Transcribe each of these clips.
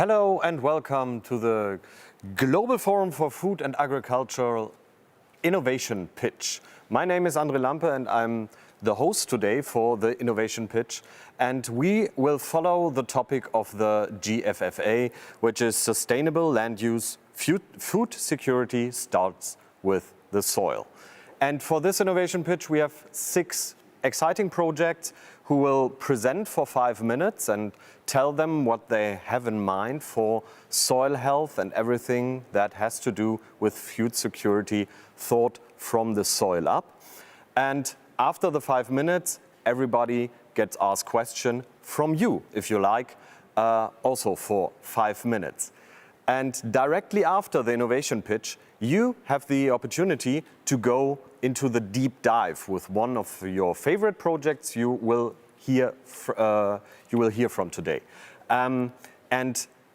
Hello and welcome to the Global Forum for Food and Agricultural Innovation Pitch. My name is Andre Lampe and I'm the host today for the Innovation Pitch, and we will follow the topic of the GFFA, which is Sustainable Land Use. Food security starts with the soil. And for this Innovation Pitch we have 6 exciting projects who will present for 5 minutes and tell them what they have in mind for soil health and everything that has to do with food security thought from the soil up. And after the 5 minutes, everybody gets asked question from you, if you like, also for 5 minutes. And directly after the innovation pitch, you have the opportunity to go into the deep dive with one of your favorite projects you will hear from today. And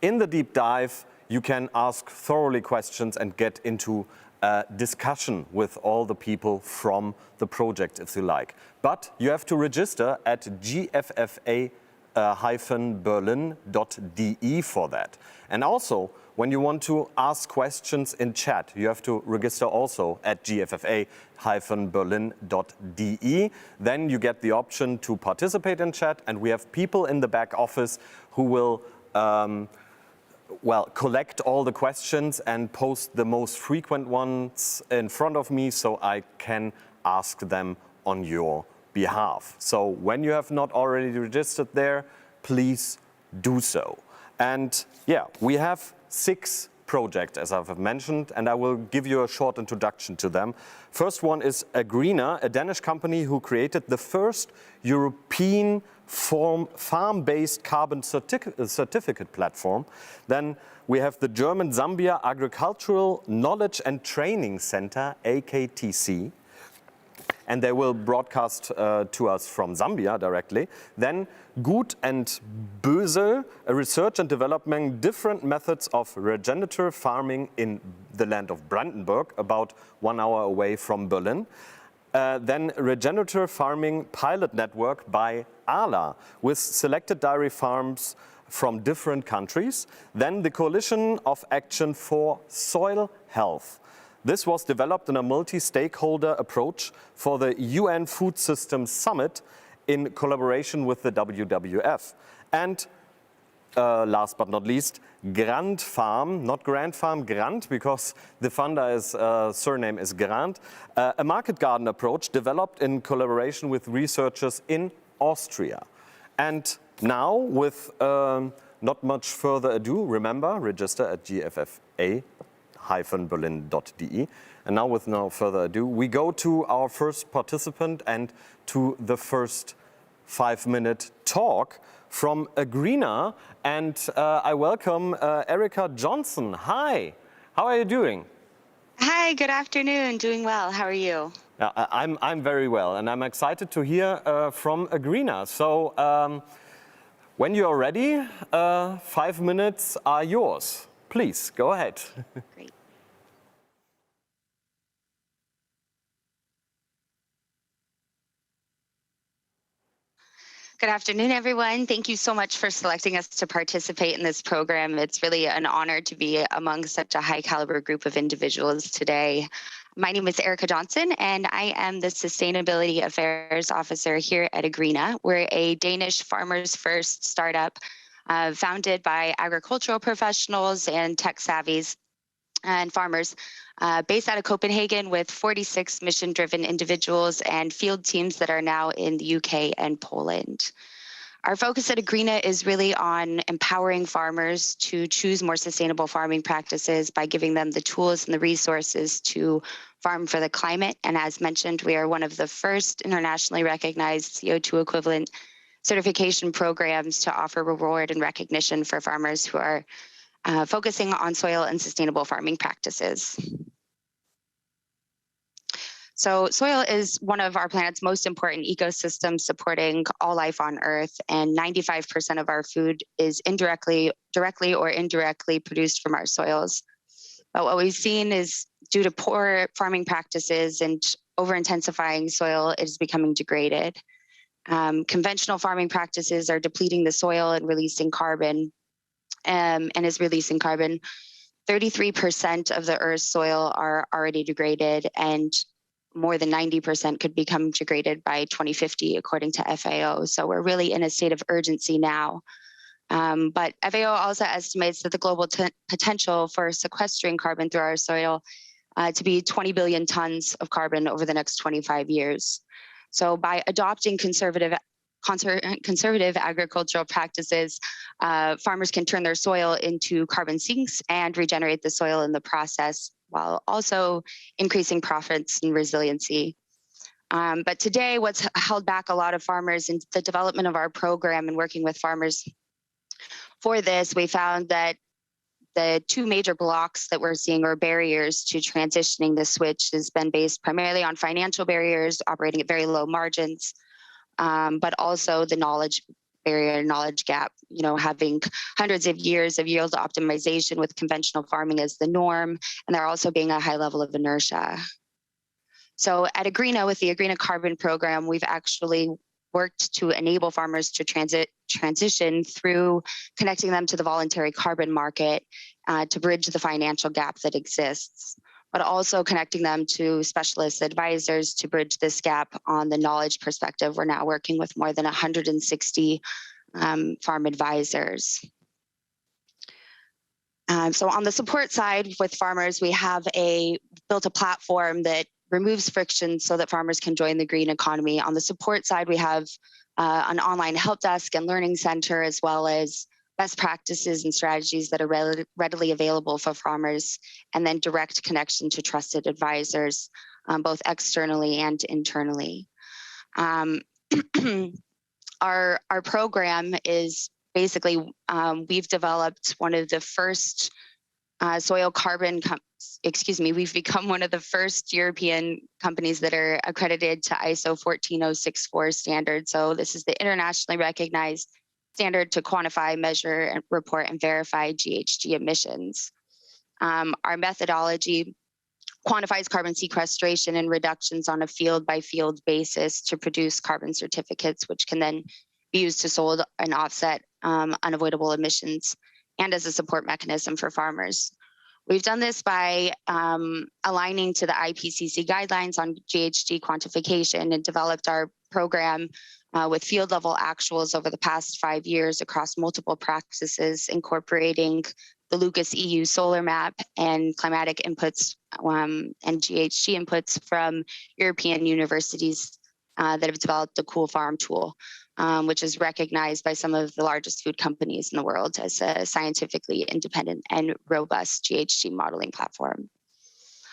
in the deep dive, you can ask thoroughly questions and get into a discussion with all the people from the project, if you like. But you have to register at GFFA-berlin.de for that. And also, when you want to ask questions in chat, you have to register also at GFFA-berlin.de. Then you get the option to participate in chat, and we have people in the back office who will collect all the questions and post the most frequent ones in front of me so I can ask them on your behalf. So when you have not already registered there, please do so. And yeah, we have 6 projects, as I've mentioned, and I will give you a short introduction to them. First one is Agrina, a Danish company who created the first European farm-based carbon certificate platform. Then we have the German Zambia Agricultural Knowledge and Training Center, AKTC, and they will broadcast to us from Zambia directly. Then Gut and Bösel, a research and development different methods of regenerative farming in the land of Brandenburg, about 1 hour away from Berlin. Then Regenerative Farming Pilot Network by ALA, with selected dairy farms from different countries. Then the Coalition of Action for Soil Health. This was developed in a multi-stakeholder approach for the UN Food Systems Summit in collaboration with the WWF. And last but not least, Grant Farm, not Grand Farm, Grant, because the funder's surname is Grant, a market garden approach developed in collaboration with researchers in Austria. And now, with not much further ado, remember, register at GFFA-berlin.de. And now, with no further ado, we go to our first participant and to the first 5-minute talk from Agrina, and I welcome Erica Johnson. Hi, how are you doing? Hi, good afternoon. Doing well. How are you? I'm very well, and I'm excited to hear from Agrina. So when you are ready, 5 minutes are yours. Please, go ahead. Great. Good afternoon, everyone. Thank you so much for selecting us to participate in this program. It's really an honor to be among such a high caliber group of individuals today. My name is Erica Johnson, and I am the Sustainability Affairs Officer here at Agrina. We're a Danish farmers first startup founded by agricultural professionals and tech savvies and farmers based out of Copenhagen, with 46 mission-driven individuals and field teams that are now in the UK and Poland. Our focus at Agrina is really on empowering farmers to choose more sustainable farming practices by giving them the tools and the resources to farm for the climate. And as mentioned, we are one of the first internationally recognized CO2 equivalent certification programs to offer reward and recognition for farmers who are focusing on soil and sustainable farming practices. So soil is one of our planet's most important ecosystems, supporting all life on Earth, and 95% of our food is directly or indirectly produced from our soils. But what we've seen is, due to poor farming practices and over-intensifying soil, it is becoming degraded. Conventional farming practices are depleting the soil and releasing carbon, and is releasing carbon. 33% of the Earth's soil are already degraded, and more than 90% could become degraded by 2050, according to FAO. So we're really in a state of urgency now. But FAO also estimates that the global potential for sequestering carbon through our soil to be 20 billion tons of carbon over the next 25 years. So by adopting conservative agricultural practices, farmers can turn their soil into carbon sinks and regenerate the soil in the process, while also increasing profits and resiliency. But today, what's held back a lot of farmers in the development of our program and working with farmers for this, we found that the two major blocks that we're seeing, or barriers to transitioning the switch, has been based primarily on financial barriers, operating at very low margins, but also the knowledge barrier, knowledge gap, having hundreds of years of yield optimization with conventional farming as the norm, and there also being a high level of inertia. So at Agrina, with the Agrina Carbon Program, we've actually worked to enable farmers to transition through connecting them to the voluntary carbon market to bridge the financial gap that exists, but also connecting them to specialist advisors to bridge this gap on the knowledge perspective. We're now working with more than 160 farm advisors. So on the support side with farmers, we have built a platform that removes friction so that farmers can join the green economy. On the support side, we have an online help desk and learning center, as well as best practices and strategies that are readily available for farmers, and then direct connection to trusted advisors, both externally and internally. Our program is basically, we've developed one of the first soil carbon, we've become one of the first European companies that are accredited to ISO 14064 standard. So this is the internationally recognized standard to quantify, measure, and report and verify GHG emissions. Our methodology quantifies carbon sequestration and reductions on a field-by-field basis to produce carbon certificates, which can then be used to sold and offset unavoidable emissions, and as a support mechanism for farmers. We've done this by aligning to the IPCC guidelines on GHG quantification, and developed our program with field level actuals over the past 5 years across multiple practices, incorporating the Lucas EU solar map and climatic inputs and GHG inputs from European universities that have developed the Cool Farm tool, which is recognized by some of the largest food companies in the world as a scientifically independent and robust GHG modeling platform.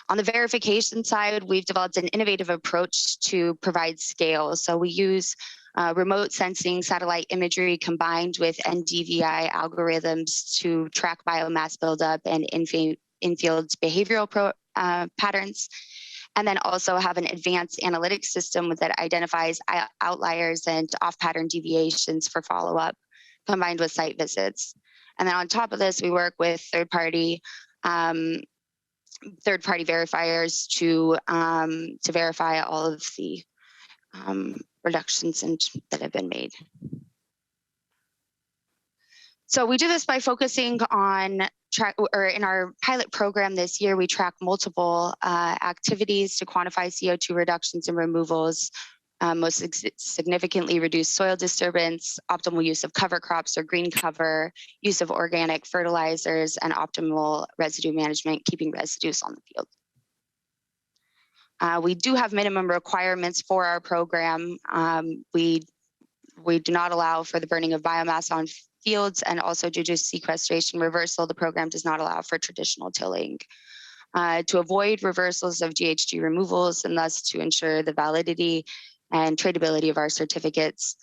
On the verification side, we've developed an innovative approach to provide scale. So we use remote sensing satellite imagery combined with NDVI algorithms to track biomass buildup and in-field behavioral patterns, and then also have an advanced analytics system that identifies outliers and off-pattern deviations for follow-up, combined with site visits. And then on top of this, we work with third-party verifiers to verify all of the reductions that have been made. So we do this by focusing on, in our pilot program this year, we track multiple activities to quantify CO2 reductions and removals, most significantly reduce soil disturbance, optimal use of cover crops or green cover, use of organic fertilizers, and optimal residue management, keeping residues on the field. We do have minimum requirements for our program. We do not allow for the burning of biomass on fields, and also due to sequestration reversal, the program does not allow for traditional tilling. To avoid reversals of GHG removals, and thus to ensure the validity and tradability of our certificates,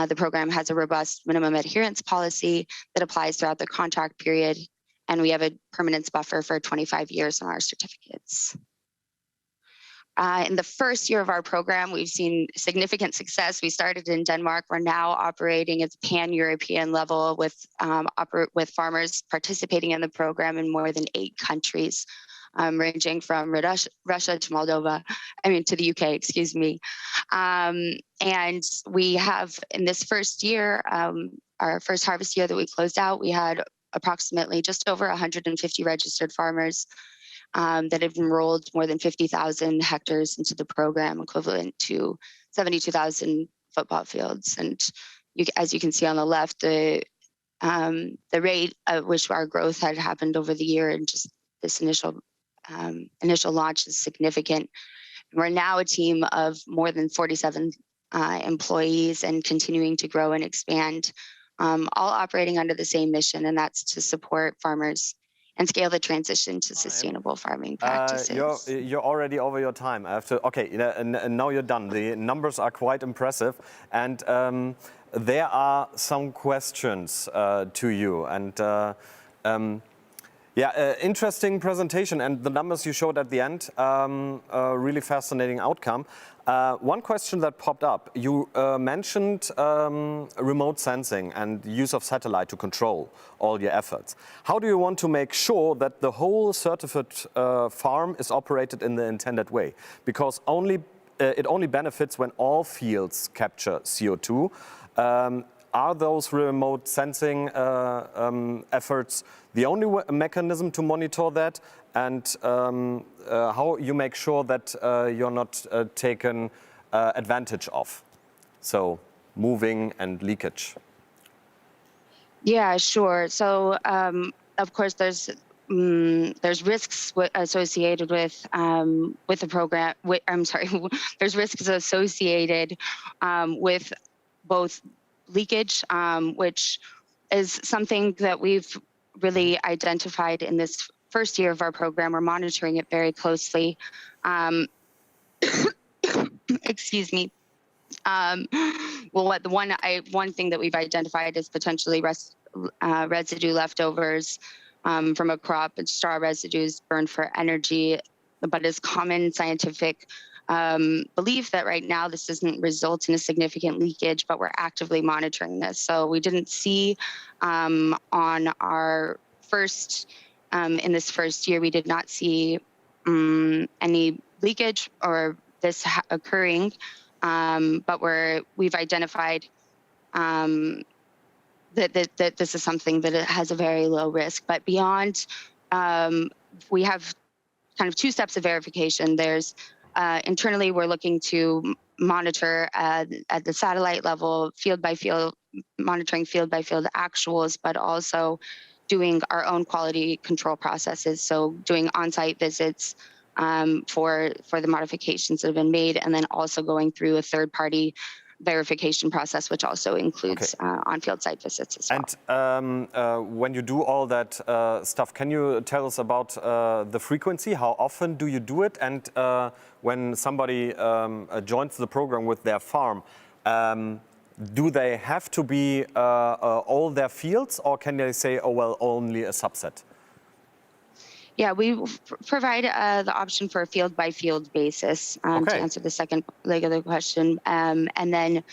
the program has a robust minimum adherence policy that applies throughout the contract period, and we have a permanence buffer for 25 years on our certificates. In the first year of our program, we've seen significant success. We started in Denmark. We're now operating at the pan-European level with farmers participating in the program in more than 8 countries, ranging from Russia to Moldova, to the UK, excuse me. And we have, in this first year, our first harvest year that we closed out, we had approximately just over 150 registered farmers that have enrolled more than 50,000 hectares into the program, equivalent to 72,000 football fields. And as you can see on the left, the rate at which our growth had happened over the year and just this initial launch is significant. We're now a team of more than 47 employees and continuing to grow and expand, all operating under the same mission, and that's to support farmers and scale the transition to sustainable farming practices. You're already over your time. I have to, okay, and now you're done. The numbers are quite impressive, and there are some questions to you. And yeah, interesting presentation, and the numbers you showed at the end, a really fascinating outcome. One question that popped up, you mentioned remote sensing and use of satellite to control all your efforts. How do you want to make sure that the whole certified farm is operated in the intended way? Because it only benefits when all fields capture CO2. Are those remote sensing efforts the only mechanism to monitor that? And how you make sure that you're not taken advantage of? So moving and leakage. Yeah, sure. So of course there's risks associated with the program. There's risks associated with both leakage, which is something that we've really identified in this first year of our program. We're monitoring it very closely. Excuse me. Well, one thing that we've identified is potentially residue leftovers from a crop, and straw residues burned for energy, but it's common scientific belief that right now this doesn't result in a significant leakage, but we're actively monitoring this. So we didn't see on our first, in this first year, we did not see any leakage or this occurring, but we've identified that this is something that it has a very low risk. But beyond, we have kind of two steps of verification. There's internally, we're looking to monitor at the satellite level, field by field, monitoring field by field actuals, but also doing our own quality control processes. So doing on-site visits for the modifications that have been made, and then also going through a third-party verification process, which also includes on-field site visits as well. And when you do all that stuff, can you tell us about the frequency? How often do you do it? And when somebody joins the program with their farm, do they have to be all their fields, or can they say, oh, well, only a subset? Yeah, we provide the option for a field-by-field basis to answer the second leg of the question. And then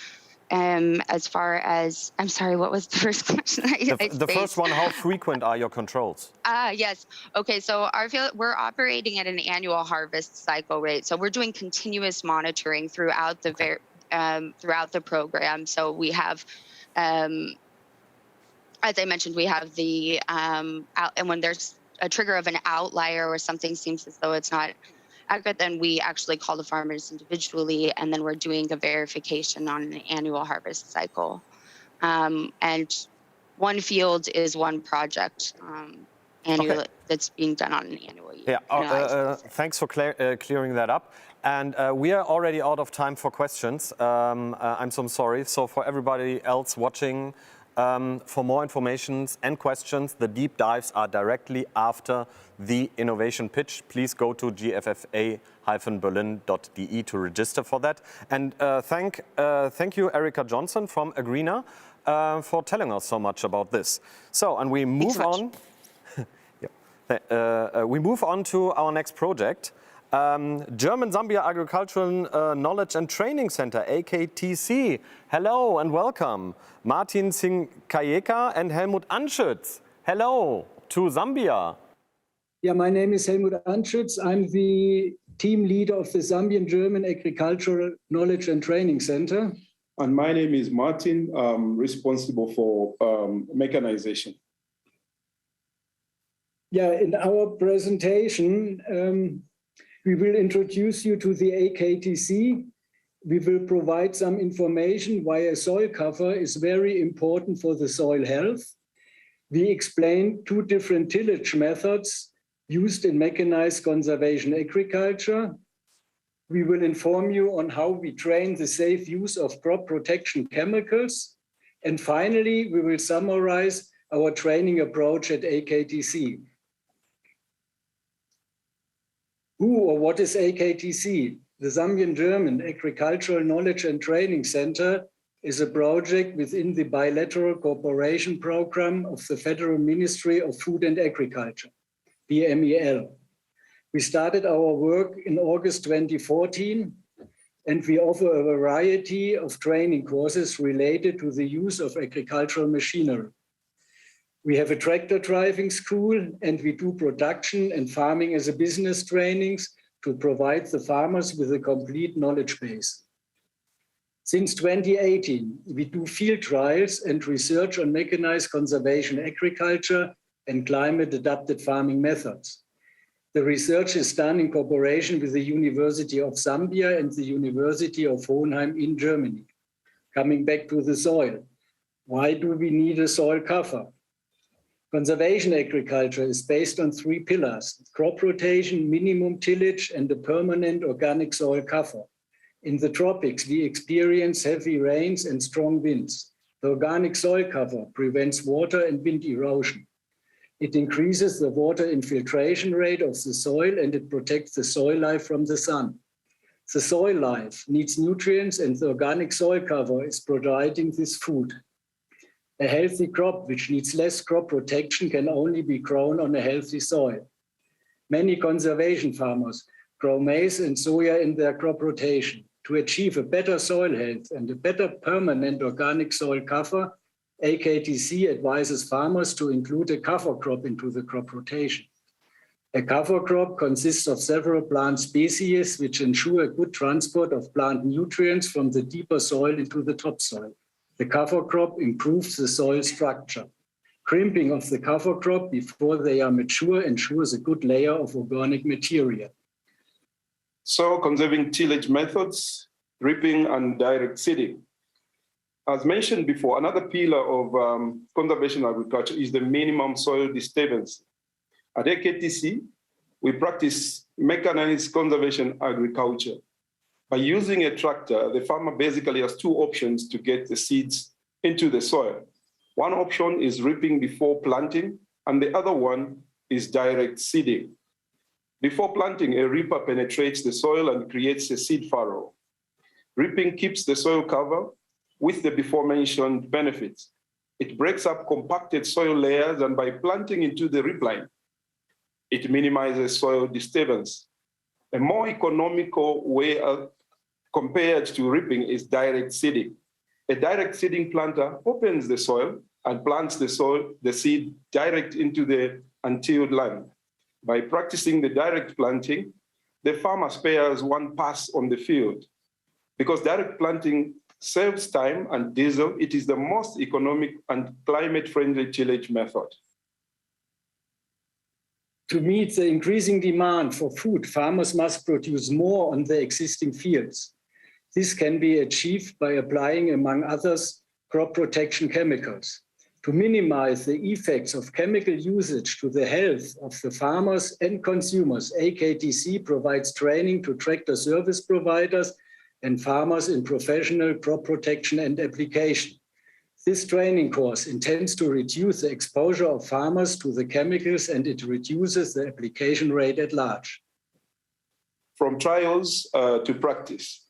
as far as, I'm sorry, what was the first question? The first one, how frequent are your controls? Yes. Okay, so our field, we're operating at an annual harvest cycle rate. So we're doing continuous monitoring throughout the program. So we have, as I mentioned, we have the, and when there's a trigger of an outlier or something seems as though it's not accurate, then we actually call the farmers individually, and then we're doing a verification on an annual harvest cycle. And one field is one project annually that's being done on an annual year. Yeah, thanks for clearing that up. And we are already out of time for questions. I'm so sorry. So for everybody else watching, for more information and questions, the deep dives are directly after the innovation pitch. Please go to gffa-berlin.de to register for that. And thank you, Erika Johnson from Agrina, for telling us so much about this. So, and we move on. We move on to our next project. German-Zambia Agricultural Knowledge and Training Center, AKTC. Hello and welcome. Martin Sikanyika and Helmut Anschuetz. Hello to Zambia. Yeah, my name is Helmut Anschuetz. I'm the team leader of the Zambian German Agricultural Knowledge and Training Center. And my name is Martin, responsible for mechanization. Yeah, in our presentation, we will introduce you to the AKTC. We will provide some information why a soil cover is very important for the soil health. We explain 2 different tillage methods used in mechanized conservation agriculture. We will inform you on how we train the safe use of crop protection chemicals. And finally, we will summarize our training approach at AKTC. Who or what is AKTC? The Zambian German Agricultural Knowledge and Training Center is a project within the Bilateral Cooperation Program of the Federal Ministry of Food and Agriculture, BMEL. We started our work in August 2014, and we offer a variety of training courses related to the use of agricultural machinery. We have a tractor driving school, and we do production and farming as a business trainings to provide the farmers with a complete knowledge base. Since 2018, we do field trials and research on mechanized conservation agriculture and climate-adapted farming methods. The research is done in cooperation with the University of Zambia and the University of Hohenheim in Germany. Coming back to the soil, why do we need a soil cover? Conservation agriculture is based on 3 pillars: crop rotation, minimum tillage, and a permanent organic soil cover. In the tropics, we experience heavy rains and strong winds. The organic soil cover prevents water and wind erosion. It increases the water infiltration rate of the soil, and it protects the soil life from the sun. The soil life needs nutrients, and the organic soil cover is providing this food. A healthy crop which needs less crop protection can only be grown on a healthy soil. Many conservation farmers grow maize and soya in their crop rotation. To achieve a better soil health and a better permanent organic soil cover, AKTC advises farmers to include a cover crop into the crop rotation. A cover crop consists of several plant species which ensure a good transport of plant nutrients from the deeper soil into the topsoil. The cover crop improves the soil structure. Crimping of the cover crop before they are mature ensures a good layer of organic material. So, conserving tillage methods, ripping and direct seeding. As mentioned before, another pillar of conservation agriculture is the minimum soil disturbance. At AKTC, we practice mechanized conservation agriculture. By using a tractor, the farmer basically has 2 options to get the seeds into the soil. One option is ripping before planting, and the other one is direct seeding. Before planting, a ripper penetrates the soil and creates a seed furrow. Ripping keeps the soil cover with the before-mentioned benefits. It breaks up compacted soil layers, and by planting into the rip line, it minimizes soil disturbance. A more economical way compared to ripping is direct seeding. A direct seeding planter opens the soil and plants the seed direct into the untilled land. By practicing the direct planting, the farmer spares 1 pass on the field. Because direct planting saves time and diesel, it is the most economic and climate-friendly tillage method. To meet the increasing demand for food, farmers must produce more on their existing fields. This can be achieved by applying, among others, crop protection chemicals. To minimize the effects of chemical usage to the health of the farmers and consumers, AKTC provides training to tractor service providers and farmers in professional crop protection and application. This training course intends to reduce the exposure of farmers to the chemicals, and it reduces the application rate at large. From trials to practice.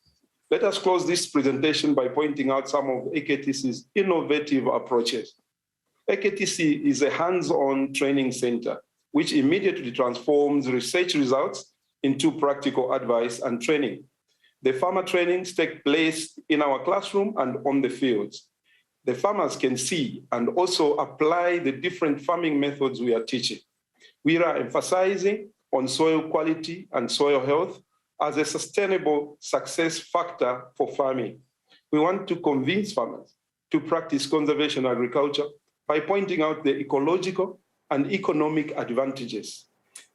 Let us close this presentation by pointing out some of AKTC's innovative approaches. AKTC is a hands-on training center, which immediately transforms research results into practical advice and training. The farmer trainings take place in our classroom and on the fields. The farmers can see and also apply the different farming methods we are teaching. We are emphasizing on soil quality and soil health as a sustainable success factor for farming. We want to convince farmers to practice conservation agriculture by pointing out the ecological and economic advantages.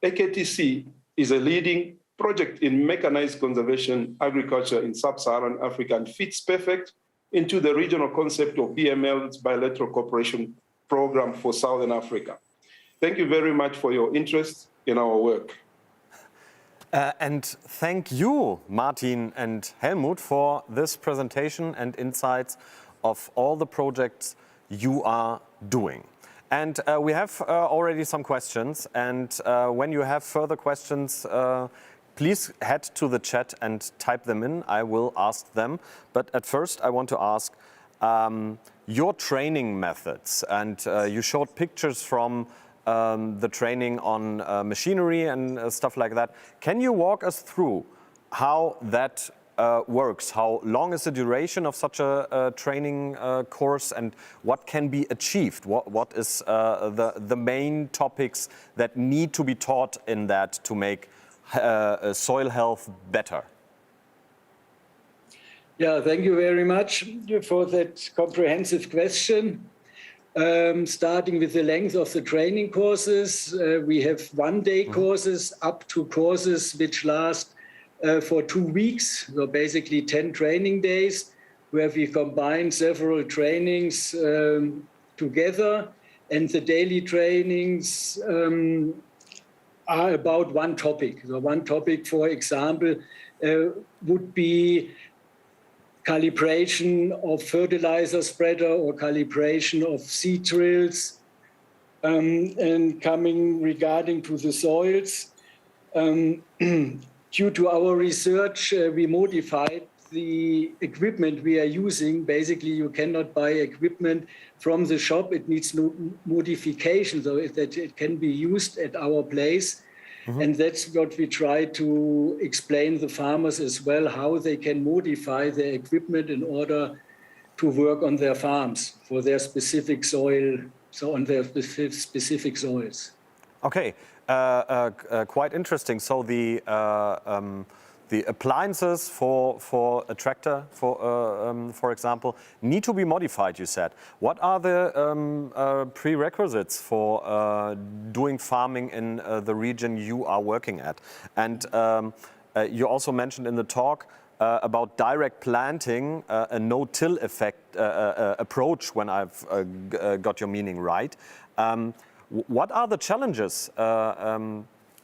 AKTC is a leading project in mechanized conservation agriculture in sub-Saharan Africa and fits perfect into the regional concept of BML's bilateral cooperation program for Southern Africa. Thank you very much for your interest in our work. And thank you, Martin and Helmut, for this presentation and insights of all the projects you are doing. And we have already some questions. And when you have further questions, please head to the chat and type them in. I will ask them. But at first, I want to ask your training methods. And you showed pictures from the training on machinery and stuff like that. Can you walk us through how that works? How long is the duration of such a training course, and what can be achieved? What is the main topics that need to be taught in that to make soil health better? Yeah, thank you very much for that comprehensive question. Starting with the length of the training courses, we have one-day courses up to courses which last for 2 weeks, so basically 10 training days, where we combine several trainings together, and the daily trainings are about one topic. So one topic, for example, would be calibration of fertilizer spreader or calibration of seed drills, and coming regarding to the soils. Due to our research, we modified the equipment we are using. Basically, you cannot buy equipment from the shop. It needs no modification so that it can be used at our place. And that's what we try to explain the farmers as well, how they can modify their equipment in order to work on their farms for their specific soil, so on their specific soils. Okay, quite interesting. So the appliances for a tractor, for example, need to be modified, you said. What are the prerequisites for doing farming in the region you are working at? And you also mentioned in the talk about direct planting, a no-till effect approach, when I've got your meaning right. What are the challenges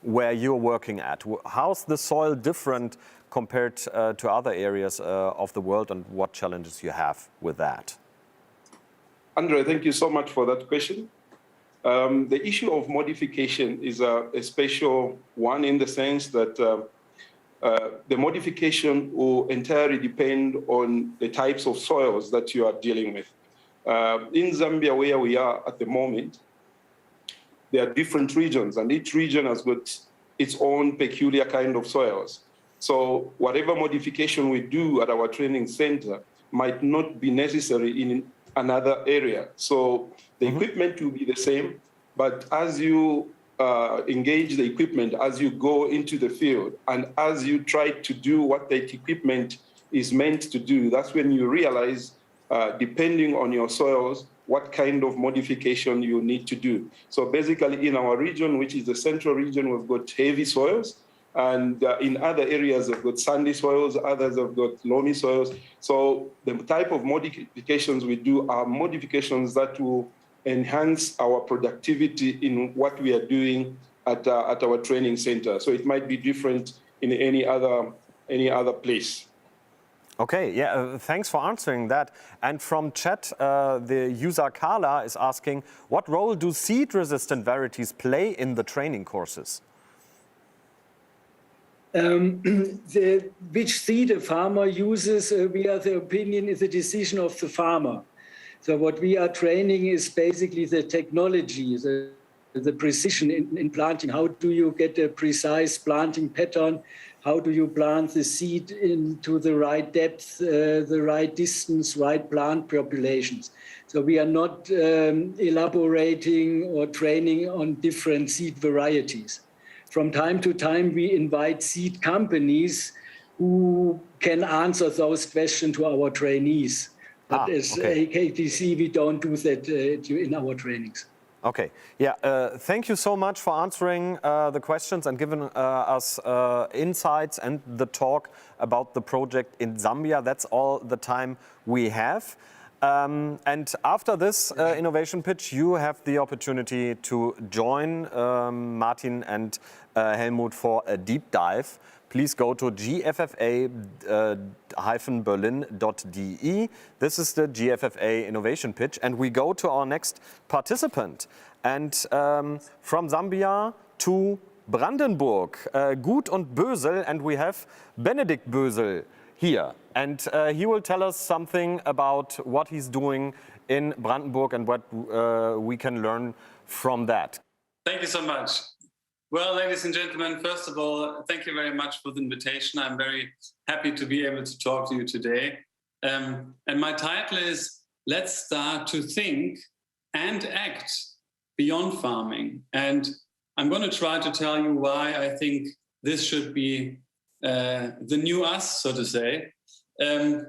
where you're working at? How's the soil different compared to other areas of the world, and what challenges you have with that? Andre, thank you so much for that question. The issue of modification is a special one in the sense that the modification will entirely depend on the types of soils that you are dealing with. In Zambia, where we are at the moment, there are different regions, and each region has got its own peculiar kind of soils. So whatever modification we do at our training center might not be necessary in another area. So the equipment will be the same, but as you engage the equipment, as you go into the field, and as you try to do what that equipment is meant to do, that's when you realize, depending on your soils, what kind of modification you need to do. So basically in our region, which is the central region, we've got heavy soils, and in other areas we've got sandy soils, others have got loamy soils. So the type of modifications we do are modifications that will enhance our productivity in what we are doing at our training center. So it might be different in any other place. Okay, yeah, thanks for answering that. And from chat, the user Carla is asking, what role do seed-resistant varieties play in the training courses? Which seed a farmer uses, we are the opinion is a decision of the farmer. So what we are training is basically the technology, the precision in planting. How do you get a precise planting pattern? How do you plant the seed into the right depth, the right distance, right plant populations? So we are not elaborating or training on different seed varieties. From time to time, we invite seed companies who can answer those questions to our trainees. But as AKTC, we don't do that in our trainings. Okay. Yeah. Thank you so much for answering the questions and giving us insights and the talk about the project in Zambia. That's all the time we have. And after this innovation pitch, you have the opportunity to join Martin and Helmut for a deep dive. Please go to gffa-berlin.de. This is the GFFA innovation pitch. And we go to our next participant. And from Zambia to Brandenburg, Gut und Bösel. And we have Benedikt Bösel here. And he will tell us something about what he's doing in Brandenburg and what we can learn from that. Thank you so much. Well, ladies and gentlemen, first of all, thank you very much for the invitation. I'm very happy to be able to talk to you today. And my title is Let's Start to Think and Act Beyond Farming. And I'm going to try to tell you why I think this should be the new us, so to say. And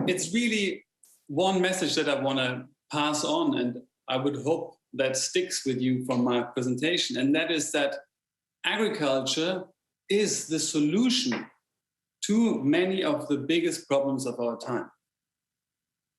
it's really one message that I want to pass on, and I would hope that sticks with you from my presentation, and that is that agriculture is the solution to many of the biggest problems of our time.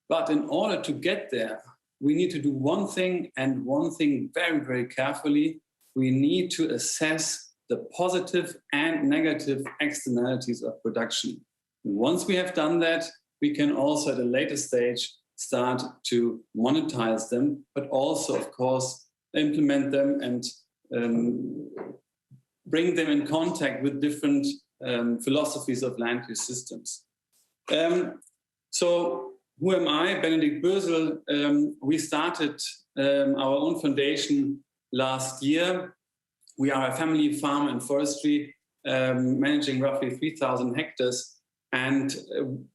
But in order to get there, we need to do one thing, and one thing very, very carefully. We need to assess the positive and negative externalities of production. Once we have done that, we can also at a later stage start to monetize them, but also, of course, implement them and bring them in contact with different philosophies of land use systems. So who am I? Benedikt Bösel. We started our own foundation last year. We are a family farm and forestry managing roughly 3,000 hectares. And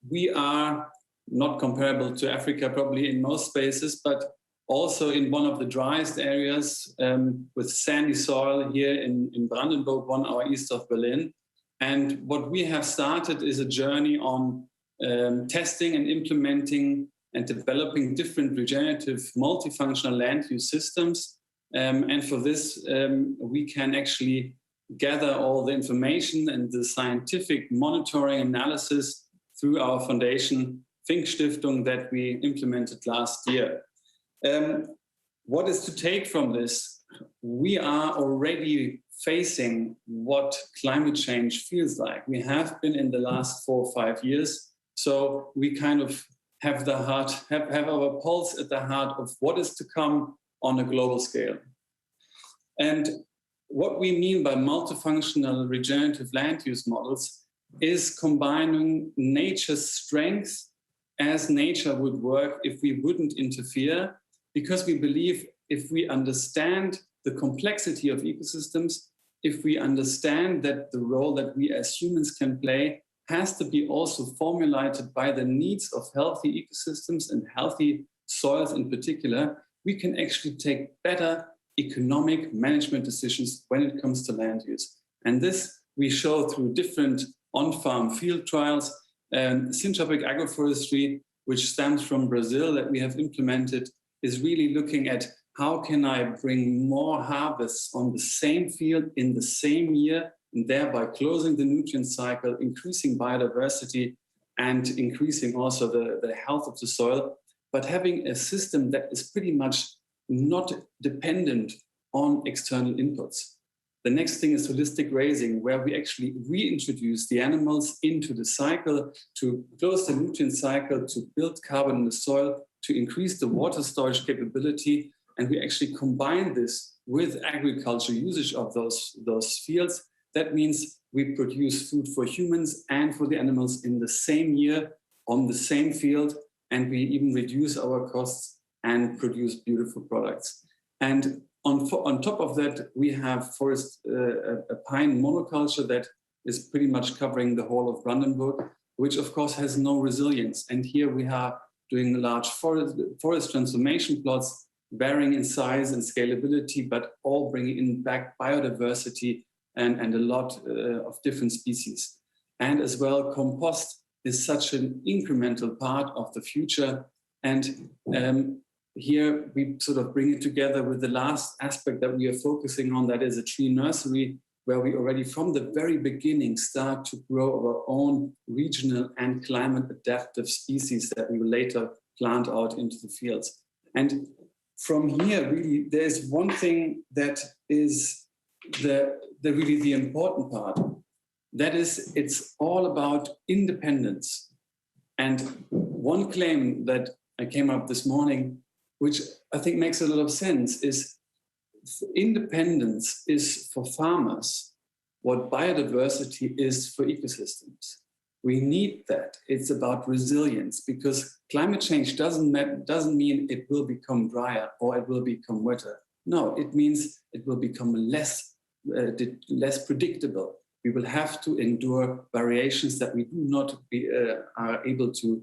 we are not comparable to Africa, probably in most spaces, but also in one of the driest areas with sandy soil here in Brandenburg, 1 hour east of Berlin. And what we have started is a journey on testing and implementing and developing different regenerative multifunctional land use systems. And for this, we can actually gather all the information and the scientific monitoring analysis through our foundation, Think Stiftung, that we implemented last year. What is to take from this? We are already facing what climate change feels like. We have been in the last 4 or 5 years. So we kind of have have our pulse at the heart of what is to come on a global scale. And what we mean by multifunctional regenerative land use models is combining nature's strength as nature would work if we wouldn't interfere, because we believe if we understand the complexity of ecosystems, if we understand that the role that we as humans can play has to be also formulated by the needs of healthy ecosystems and healthy soils in particular, we can actually take better economic management decisions when it comes to land use. And this we show through different on-farm field trials. Syntropic agroforestry, which stems from Brazil, that we have implemented, is really looking at how can I bring more harvests on the same field in the same year, and thereby closing the nutrient cycle, increasing biodiversity, and increasing also the health of the soil, but having a system that is pretty much not dependent on external inputs. The next thing is holistic grazing, where we actually reintroduce the animals into the cycle to close the nutrient cycle, to build carbon in the soil, to increase the water storage capability. And we actually combine this with agriculture usage of those fields. That means we produce food for humans and for the animals in the same year on the same field, and we even reduce our costs and produce beautiful products. And on top of that, we have a pine monoculture that is pretty much covering the whole of Brandenburg, which of course has no resilience. And here we are doing large forest transformation plots, varying in size and scalability, but all bringing in back biodiversity and a lot of different species. And as well, compost is such an incremental part of the future. And here we sort of bring it together with the last aspect that we are focusing on, that is a tree nursery, where we already from the very beginning start to grow our own regional and climate adaptive species that we will later plant out into the fields. And from here, really, there's one thing that is really the important part. That is, it's all about independence. And one claim that I came up this morning, which I think makes a lot of sense, is independence is for farmers what biodiversity is for ecosystems. We need that. It's about resilience, because climate change doesn't mean it will become drier or it will become wetter. No, it means it will become less predictable. We will have to endure variations that we do not are able to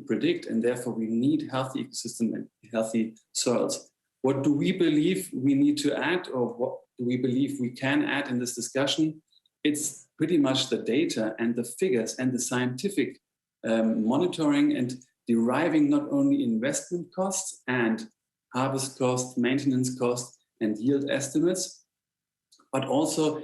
predict, and therefore we need healthy ecosystem and healthy soils. What do we believe we need to add, or what do we believe we can add in this discussion? It's pretty much the data and the figures and the scientific monitoring and deriving not only investment costs and harvest costs, maintenance costs, and yield estimates, but also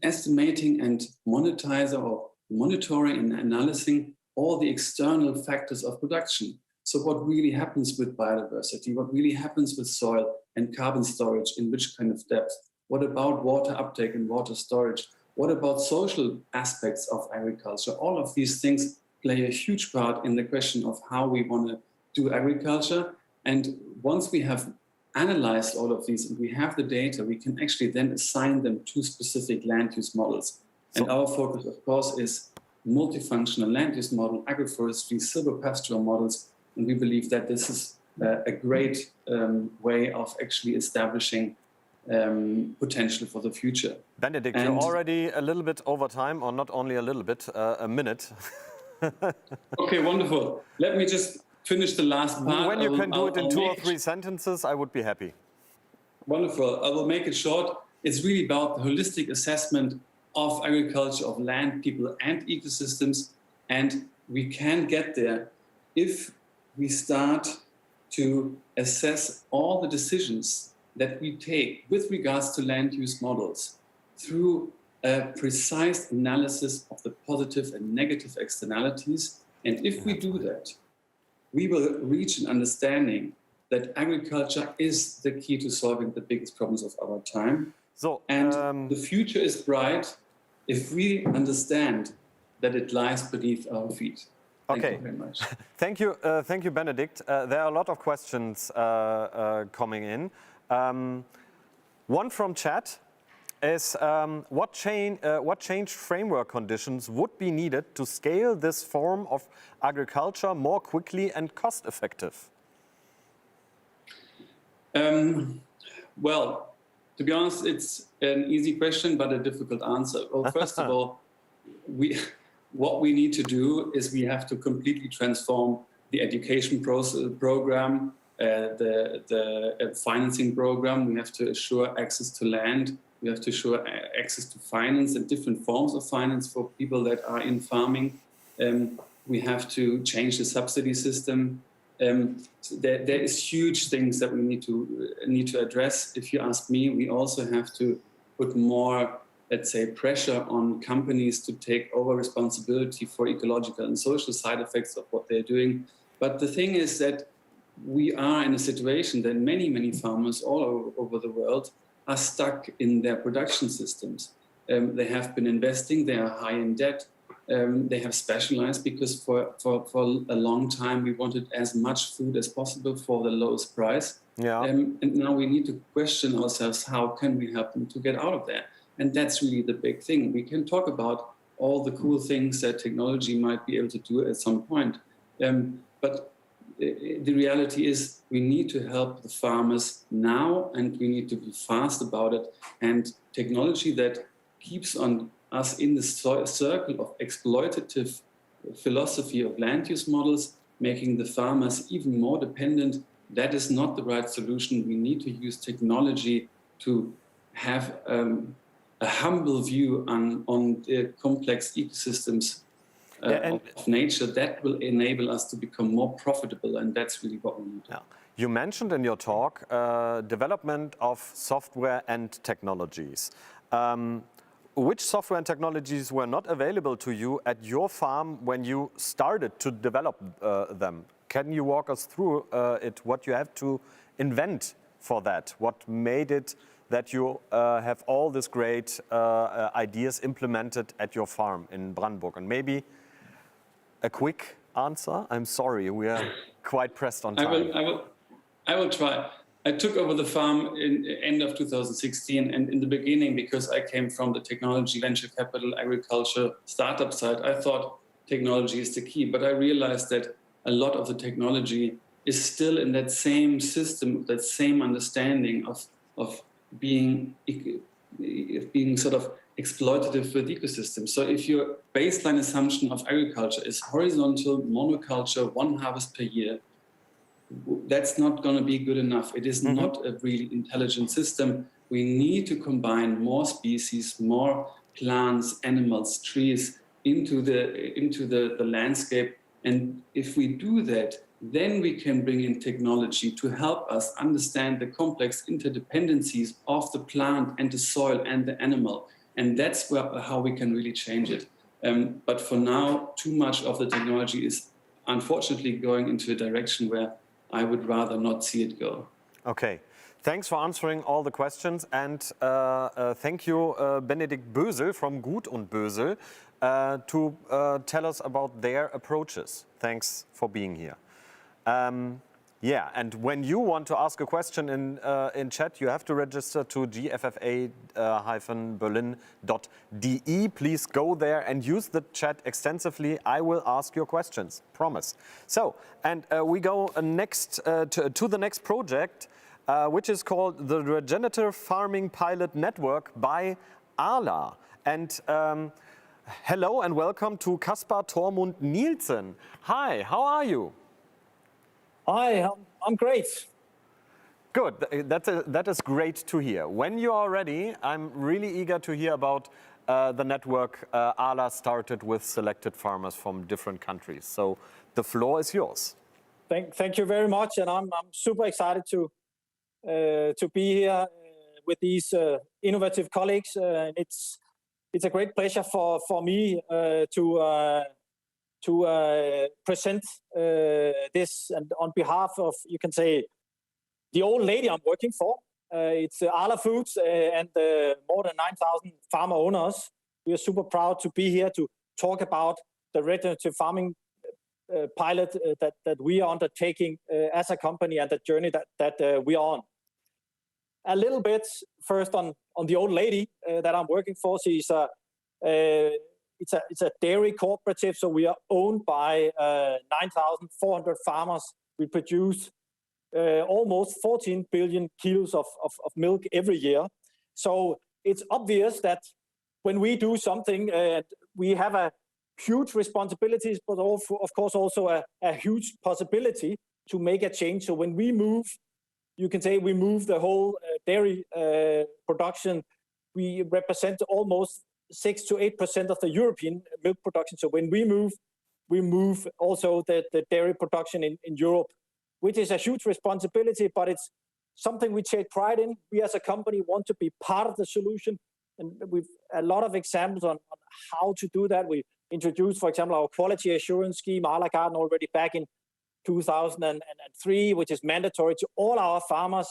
estimating and monitoring and analyzing all the external factors of production. So what really happens with biodiversity, what really happens with soil and carbon storage, in which kind of depth? What about water uptake and water storage? What about social aspects of agriculture? All of these things play a huge part in the question of how we want to do agriculture. And once we have analyzed all of these and we have the data, we can actually then assign them to specific land use models. And our focus, of course, is multifunctional land use model, agroforestry, silvopastoral models. And we believe that this is a great way of actually establishing potential for the future. Benedict, you're already a little bit over time, or not only a little bit, a minute. Okay, wonderful. Let me just finish the last part. When you can do it in 2 or 3 sentences, I would be happy. Wonderful. I will make it short. It's really about the holistic assessment of agriculture, of land, people, and ecosystems. And we can get there if we start to assess all the decisions that we take with regards to land use models through a precise analysis of the positive and negative externalities. And if we do that, we will reach an understanding that agriculture is the key to solving the biggest problems of our time. And the future is bright if we understand that it lies beneath our feet. Thank you very much. Thank you, Benedict. There are a lot of questions coming in. One from chat is what changed framework conditions would be needed to scale this form of agriculture more quickly and cost effective? Well, to be honest, it's an easy question, but a difficult answer. Well, first of all, what we need to do is we have to completely transform the education program, the financing program. We have to assure access to land. We have to assure access to finance and different forms of finance for people that are in farming. We have to change the subsidy system. So there is huge things that we need to address. If you ask me, we also have to put more, let's say, pressure on companies to take over responsibility for ecological and social side effects of what they're doing. But the thing is that we are in a situation that many farmers all over the world are stuck in their production systems. They have been investing, they are high in debt, they have specialized because for a long time we wanted as much food as possible for the lowest price. And now we need to question ourselves, how can we help them to get out of there? And that's really the big thing. We can talk about all the cool things that technology might be able to do at some point. But the reality is we need to help the farmers now, and we need to be fast about it. And technology that keeps on us in the circle of exploitative philosophy of land use models, making the farmers even more dependent, that is not the right solution. We need to use technology to have a humble view on the complex ecosystems of nature, that will enable us to become more profitable, and that's really what we need. Yeah. You mentioned in your talk development of software and technologies. Which software and technologies were not available to you at your farm when you started to develop them? Can you walk us through what you have to invent for that? What made it that you have all these great ideas implemented at your farm in Brandenburg? And maybe a quick answer. I'm sorry, we are quite pressed on time. I will try. I took over the farm in the end of 2016, and in the beginning, because I came from the technology, venture capital, agriculture, startup side, I thought technology is the key. But I realized that a lot of the technology is still in that same system, that same understanding of being sort of exploitative with ecosystems. So if your baseline assumption of agriculture is horizontal monoculture, one harvest per year, that's not going to be good enough. It is not a really intelligent system. We need to combine more species, more plants, animals, trees into the landscape. And if we do that, then we can bring in technology to help us understand the complex interdependencies of the plant and the soil and the animal. And that's how we can really change it. But for now, too much of the technology is unfortunately going into a direction where I would rather not see it go. Okay. Thanks for answering all the questions, and thank you, Benedikt Bösel from Gut und Bösel, to tell us about their approaches. Thanks for being here. Yeah, and when you want to ask a question in chat, you have to register to gffa-berlin.de. Please go there and use the chat extensively. I will ask your questions, promise. So, and we go next to the next project, which is called the Regenerative Farming Pilot Network by ALA. And hello and welcome to Kaspar Tormund Nielsen. Hi, how are you? Hi, I'm great. Good, that is great to hear. When you are ready, I'm really eager to hear about the network ALA started with selected farmers from different countries. So the floor is yours. Thank you very much, and I'm super excited to be here with these innovative colleagues. It's a great pleasure for me to present this, and on behalf of, you can say, the old lady I'm working for. It's ALA Foods and more than 9,000 farmer owners. We are super proud to be here to talk about the regenerative farming pilot that we are undertaking as a company, and the journey that we are on. A little bit first on the old lady that I'm working for. She's it's a dairy cooperative, so we are owned by 9,400 farmers. We produce almost 14 billion kilos of milk every year. So it's obvious that when we do something, we have a huge responsibilities, but also, of course, also a huge possibility to make a change. So when we move, you can say we move the whole dairy production. We represent almost 6 to 8% of the European milk production. So when we move also the dairy production in Europe, which is a huge responsibility, but it's something we take pride in. We as a company want to be part of the solution. And we've a lot of examples on how to do that. We introduced, for example, our quality assurance scheme, a la carte, already back in 2003, which is mandatory to all our farmers.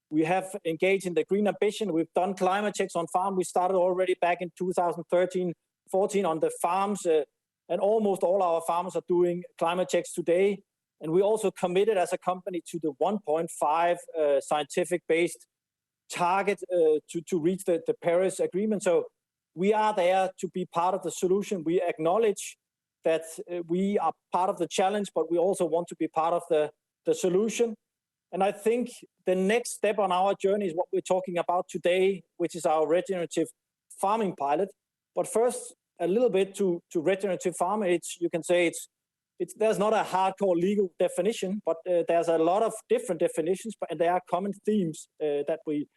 We have engaged in the green ambition. We've done climate checks on farm. We started already back in 2013, 14 on the farms, and almost all our farmers are doing climate checks today. And we also committed as a company to the 1.5 scientific-based target to reach the Paris Agreement. So we are there to be part of the solution. We acknowledge that we are part of the challenge, but we also want to be part of the solution. And I think the next step on our journey is what we're talking about today, which is our regenerative farming pilot. But first, a little bit to regenerative farming. You can say there's not a hardcore legal definition, but there's a lot of different definitions, and there are common themes that we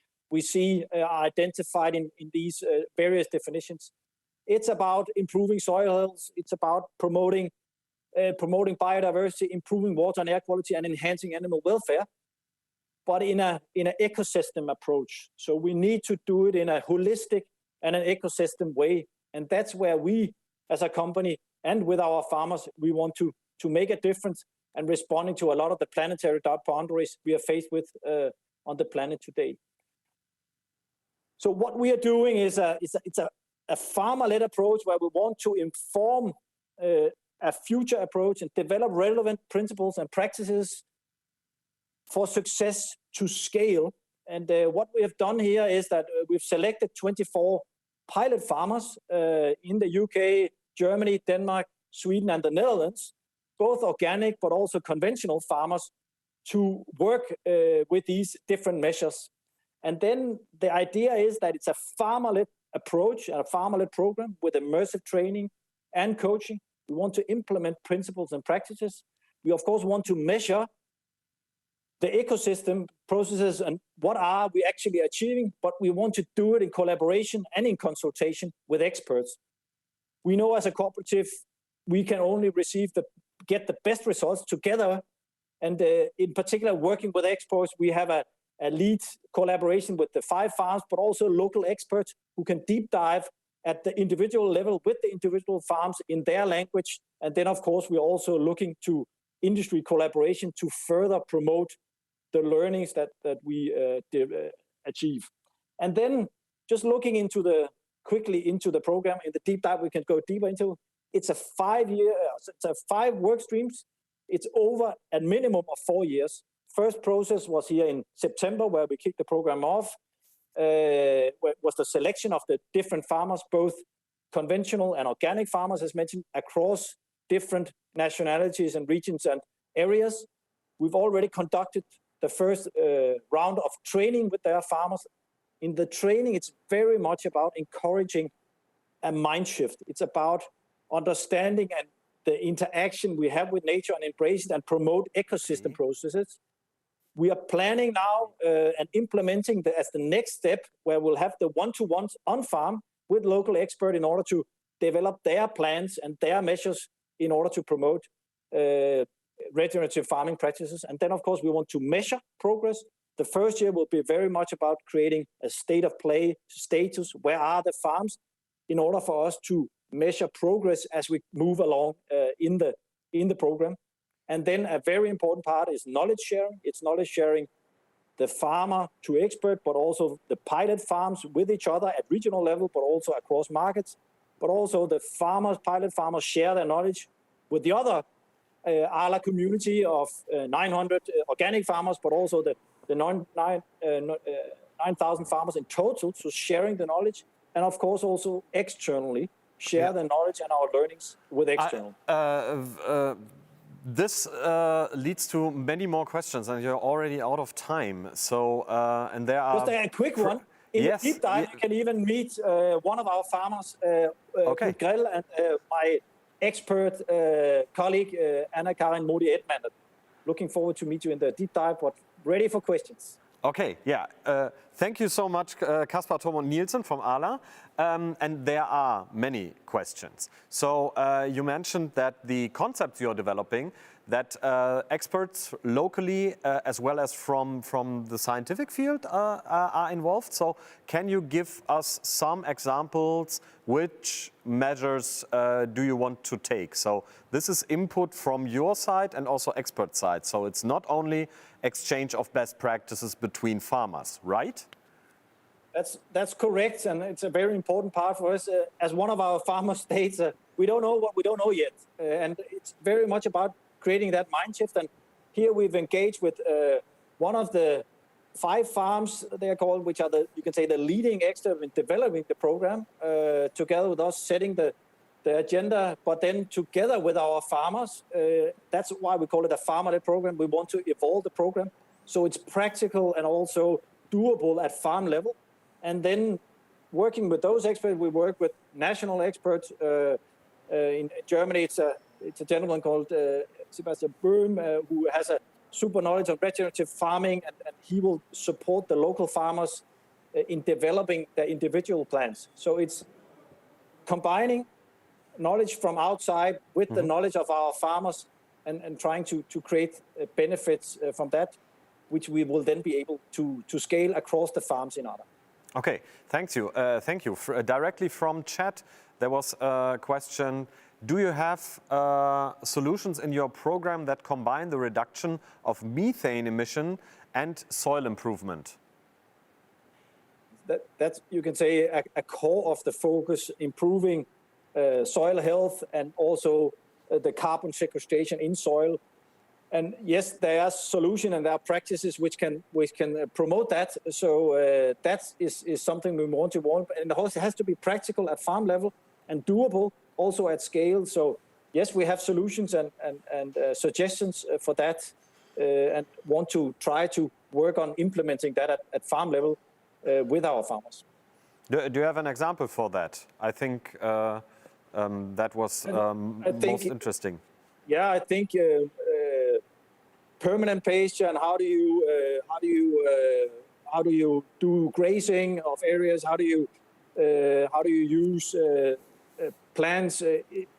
see are identified in these various definitions. It's about improving soil health. It's about promoting biodiversity, improving water and air quality, and enhancing animal welfare, but in an ecosystem approach. So we need to do it in a holistic and an ecosystem way. And that's where we, as a company, and with our farmers, we want to make a difference and responding to a lot of the planetary boundaries we are faced with on the planet today. So what we are doing is it's a farmer-led approach where we want to inform a future approach and develop relevant principles and practices for success to scale. And what we have done here is that we've selected 24 pilot farmers in the UK, Germany, Denmark, Sweden, and the Netherlands, both organic but also conventional farmers, to work with these different measures. And then the idea is that it's a farmer-led approach and a farmer-led program with immersive training and coaching. We want to implement principles and practices. We, of course, want to measure the ecosystem processes and what are we actually achieving, but we want to do it in collaboration and in consultation with experts. We know as a cooperative, we can only get the best results together. And in particular, working with experts, we have a lead collaboration with the 5 farms, but also local experts who can deep dive at the individual level with the individual farms in their language. And then, of course, we're also looking to industry collaboration to further promote the learnings that we achieve. And then just looking quickly into the program, in the deep dive we can go deeper into, it's a 5 work streams. It's over a minimum of 4 years. First process was here in September, where we kicked the program off. Was the selection of the different farmers, both conventional and organic farmers, as mentioned, across different nationalities and regions and areas. We've already conducted the first round of training with their farmers. In the training, it's very much about encouraging a mind shift. It's about understanding and the interaction we have with nature and embrace it and promote ecosystem processes. We are planning now and implementing as the next step, where we'll have the one-to-ones on farm with local expert in order to develop their plans and their measures in order to promote regenerative farming practices. And then, of course, we want to measure progress. The first year will be very much about creating a state of play status. Where are the farms in order for us to measure progress as we move along in the program. And then a very important part is knowledge sharing. It's knowledge sharing the farmer to expert, but also the pilot farms with each other at regional level, but also across markets. But also the pilot farmers share their knowledge with the other ALA community of 900 organic farmers, but also the 9,000 farmers in total, so sharing the knowledge. And of course also externally share the knowledge and our learnings with external. This leads to many more questions, and you're already out of time. So, and there are... Just a quick one. In the deep dive, you can even meet one of our farmers, Grill, and my expert colleague, Anna-Karin Modi Edman. Looking forward to meet you in the deep dive, but ready for questions. Okay, yeah. Thank you so much, Kaspar Tormod Nielsen from ALA. And there are many questions. So you mentioned that the concepts you're developing, that experts locally as well as from the scientific field are involved. So can you give us some examples? Which measures do you want to take? So this is input from your side and also expert side. So it's not only exchange of best practices between farmers, right? That's correct, and it's a very important part for us. As one of our farmers states, we don't know what we don't know yet. And it's very much about creating that mind shift. And here we've engaged with one of the 5 farms, they are called, which are you can say the leading expert in developing the program, together with us setting the agenda, but then together with our farmers. That's why we call it a farmer-led program. We want to evolve the program so it's practical and also doable at farm level. And then working with those experts, we work with national experts. In Germany, it's a gentleman called Sebastian Böhm, who has a super knowledge of regenerative farming, and he will support the local farmers in developing their individual plans. So it's combining knowledge from outside with the knowledge of our farmers and trying to create benefits from that, which we will then be able to scale across the farms in Anna. Okay, thank you. Directly from chat, there was a question. Do you have solutions in your program that combine the reduction of methane emission and soil improvement? That's, you can say, a core of the focus, improving soil health and also the carbon sequestration in soil. And yes, there are solutions and there are practices which can promote that. So that is something we want, and it has to be practical at farm level and doable also at scale. So yes, we have solutions and suggestions for that, and want to try to work on implementing that at farm level with our farmers. Do you have an example for that? I think that was most interesting. Yeah, I think permanent pasture and how do you do grazing of areas? How do you use plants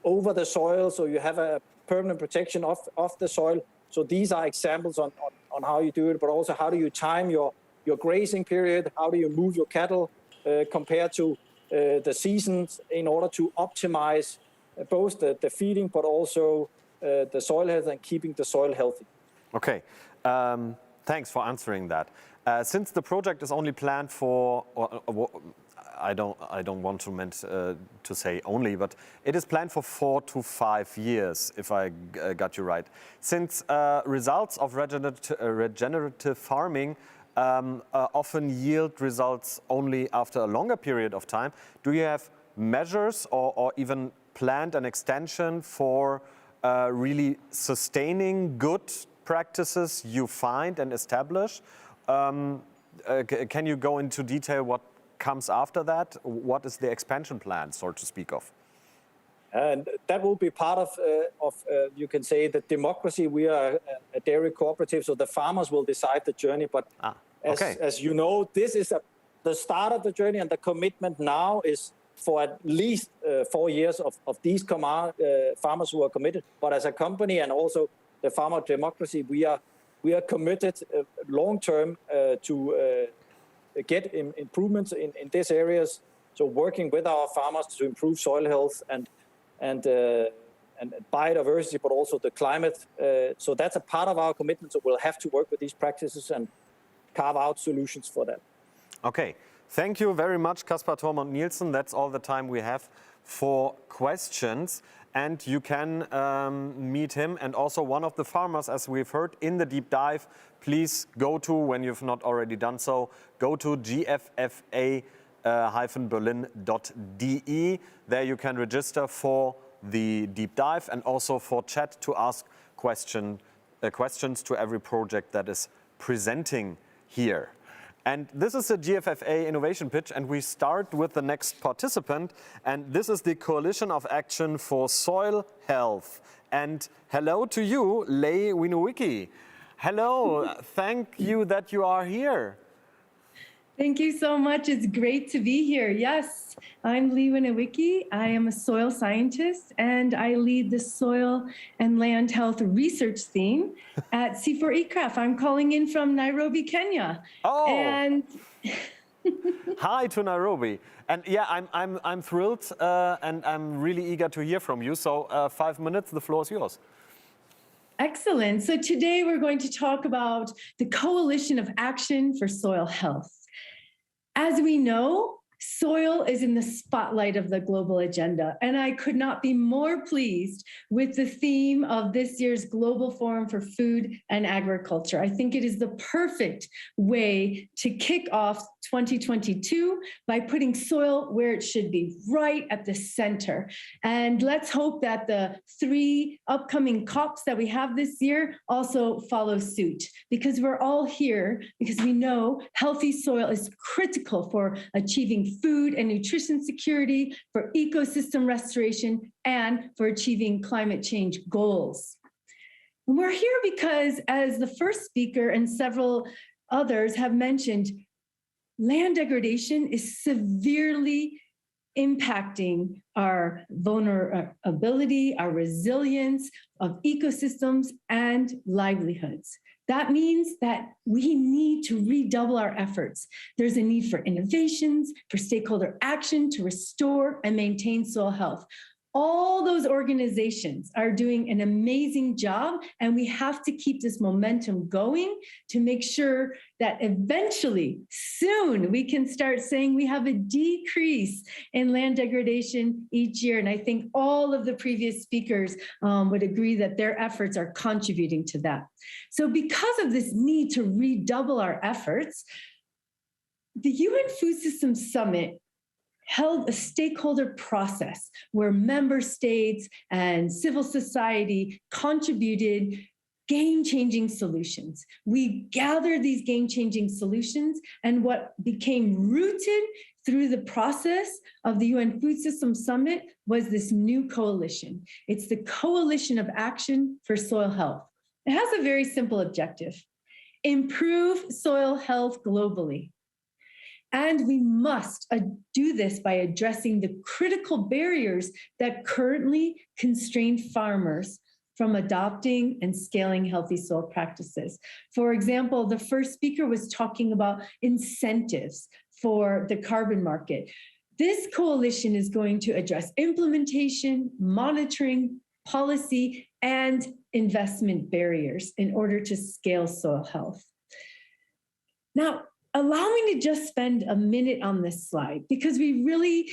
over the soil so you have a permanent protection of the soil? So these are examples on how you do it, but also how do you time your grazing period? How do you move your cattle compared to the seasons in order to optimize both the feeding but also the soil health and keeping the soil healthy? Okay, thanks for answering that. Since the project is only planned for, I don't want to say only, but it is planned for 4 to 5 years, if I got you right. Since results of regenerative farming often yield results only after a longer period of time, do you have measures or even planned an extension for really sustaining good practices you find and establish? Can you go into detail what comes after that? What is the expansion plan, so to speak of? And that will be part of you can say, the democracy. We are a dairy cooperative, so the farmers will decide the journey. But as you know, this is the start of the journey, and the commitment now is for at least 4 years of these farmers who are committed. But as a company and also the farmer democracy, we are committed long term to get improvements in these areas. So working with our farmers to improve soil health and biodiversity, but also the climate. So that's a part of our commitment. So we'll have to work with these practices and carve out solutions for that. Okay, thank you very much, Caspar Tormund Nielsen. That's all the time we have for questions. And you can meet him and also one of the farmers, as we've heard, in the deep dive. Please go to, when you've not already done so, go to GFFA-Berlin.de. There you can register for the deep dive and also for chat to ask questions to every project that is presenting here. And this is the GFFA Innovation Pitch, and we start with the next participant. And this is the Coalition of Action for Soil Health. And hello to you, Lei Winowicki. Hello, thank you that you are here. Thank you so much. It's great to be here. Yes, I'm Lei Winowicki. I am a soil scientist, and I lead the Soil and Land Health Research Theme at C4ECRAF. I'm calling in from Nairobi, Kenya. Oh, and hi to Nairobi. And yeah, I'm thrilled, and I'm really eager to hear from you. So 5 minutes, the floor is yours. Excellent. So today we're going to talk about the Coalition of Action for Soil Health. As we know, soil is in the spotlight of the global agenda, and I could not be more pleased with the theme of this year's Global Forum for Food and Agriculture. I think it is the perfect way to kick off 2022 by putting soil where it should be, right at the center. And let's hope that the 3 upcoming COPs that we have this year also follow suit, because we're all here because we know healthy soil is critical for achieving food and nutrition security, for ecosystem restoration, and for achieving climate change goals. And we're here because, as the first speaker and several others have mentioned, land degradation is severely impacting our vulnerability, our resilience of ecosystems and livelihoods. That means that we need to redouble our efforts. There's a need for innovations, for stakeholder action to restore and maintain soil health. All those organizations are doing an amazing job, and we have to keep this momentum going to make sure that eventually, soon, we can start saying we have a decrease in land degradation each year. And I think all of the previous speakers would agree that their efforts are contributing to that. So because of this need to redouble our efforts, the UN Food Systems Summit held a stakeholder process where member states and civil society contributed game-changing solutions. We gathered these game-changing solutions, and what became rooted through the process of the UN Food Systems Summit was this new coalition. It's the Coalition of Action for Soil Health. It has a very simple objective: improve soil health globally. And we must do this by addressing the critical barriers that currently constrain farmers from adopting and scaling healthy soil practices. For example, the first speaker was talking about incentives for the carbon market. This coalition is going to address implementation, monitoring, policy, and investment barriers in order to scale soil health. Now, allow me to just spend a minute on this slide, because we really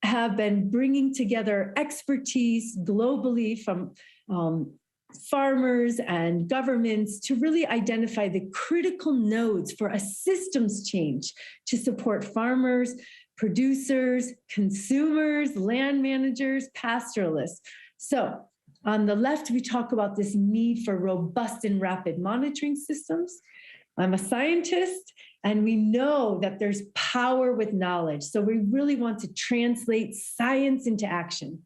have been bringing together expertise globally from farmers and governments to really identify the critical nodes for a systems change to support farmers, producers, consumers, land managers, pastoralists. So on the left, we talk about this need for robust and rapid monitoring systems. I'm a scientist, and we know that there's power with knowledge. So we really want to translate science into action.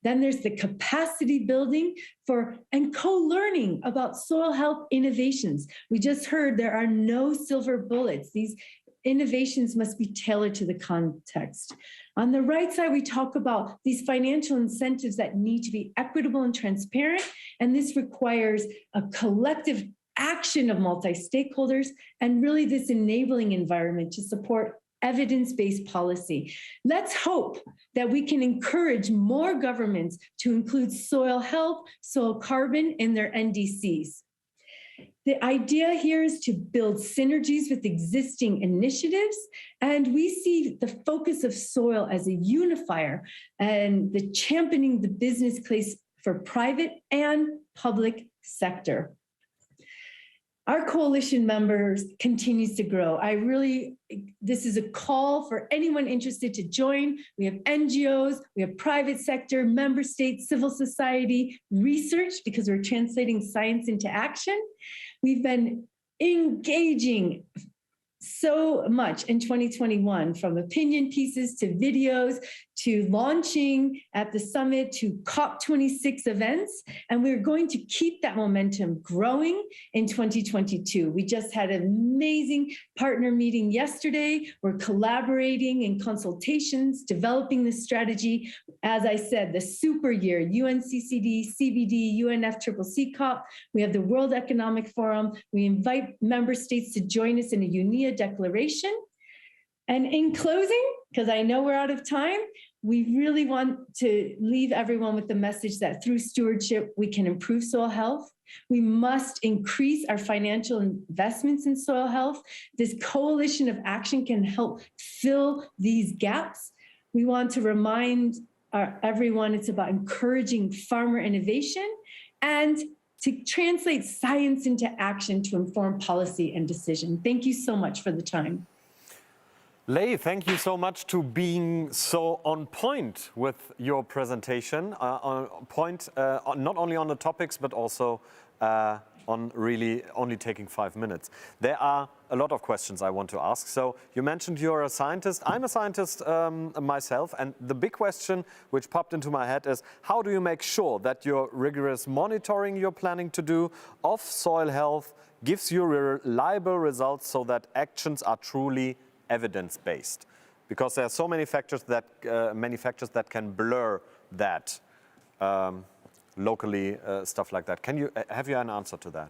Then there's the capacity building for and co-learning about soil health innovations. We just heard there are no silver bullets. These innovations must be tailored to the context. On the right side, we talk about these financial incentives that need to be equitable and transparent, and this requires a collective action of multi-stakeholders and really this enabling environment to support evidence-based policy. Let's hope that we can encourage more governments to include soil health, soil carbon in their NDCs. The idea here is to build synergies with existing initiatives, and we see the focus of soil as a unifier and the championing the business case for private and public sector. Our coalition members continues to grow. This is a call for anyone interested to join. We have NGOs, we have private sector, member states, civil society, research, because we're translating science into action. We've been engaging so much in 2021, from opinion pieces to videos to launching at the summit to COP26 events. And we're going to keep that momentum growing in 2022. We just had an amazing partner meeting yesterday. We're collaborating in consultations, developing this strategy. As I said, the super year, UNCCD, CBD, UNFCCC COP. We have the World Economic Forum. We invite member states to join us in a UNIA declaration. And in closing, because I know we're out of time, we really want to leave everyone with the message that through stewardship, we can improve soil health. We must increase our financial investments in soil health. This coalition of action can help fill these gaps. We want to remind everyone it's about encouraging farmer innovation and to translate science into action to inform policy and decision. Thank you so much for the time. Lei, thank you so much to being so on point with your presentation, on point not only on the topics, but also on really only taking 5 minutes. There are a lot of questions I want to ask. So you mentioned you're a scientist. I'm a scientist myself, and the big question which popped into my head is, how do you make sure that your rigorous monitoring you're planning to do of soil health gives you reliable results so that actions are truly evidence-based? Because there are so many factors that can blur that locally, stuff like that. Have you an answer to that?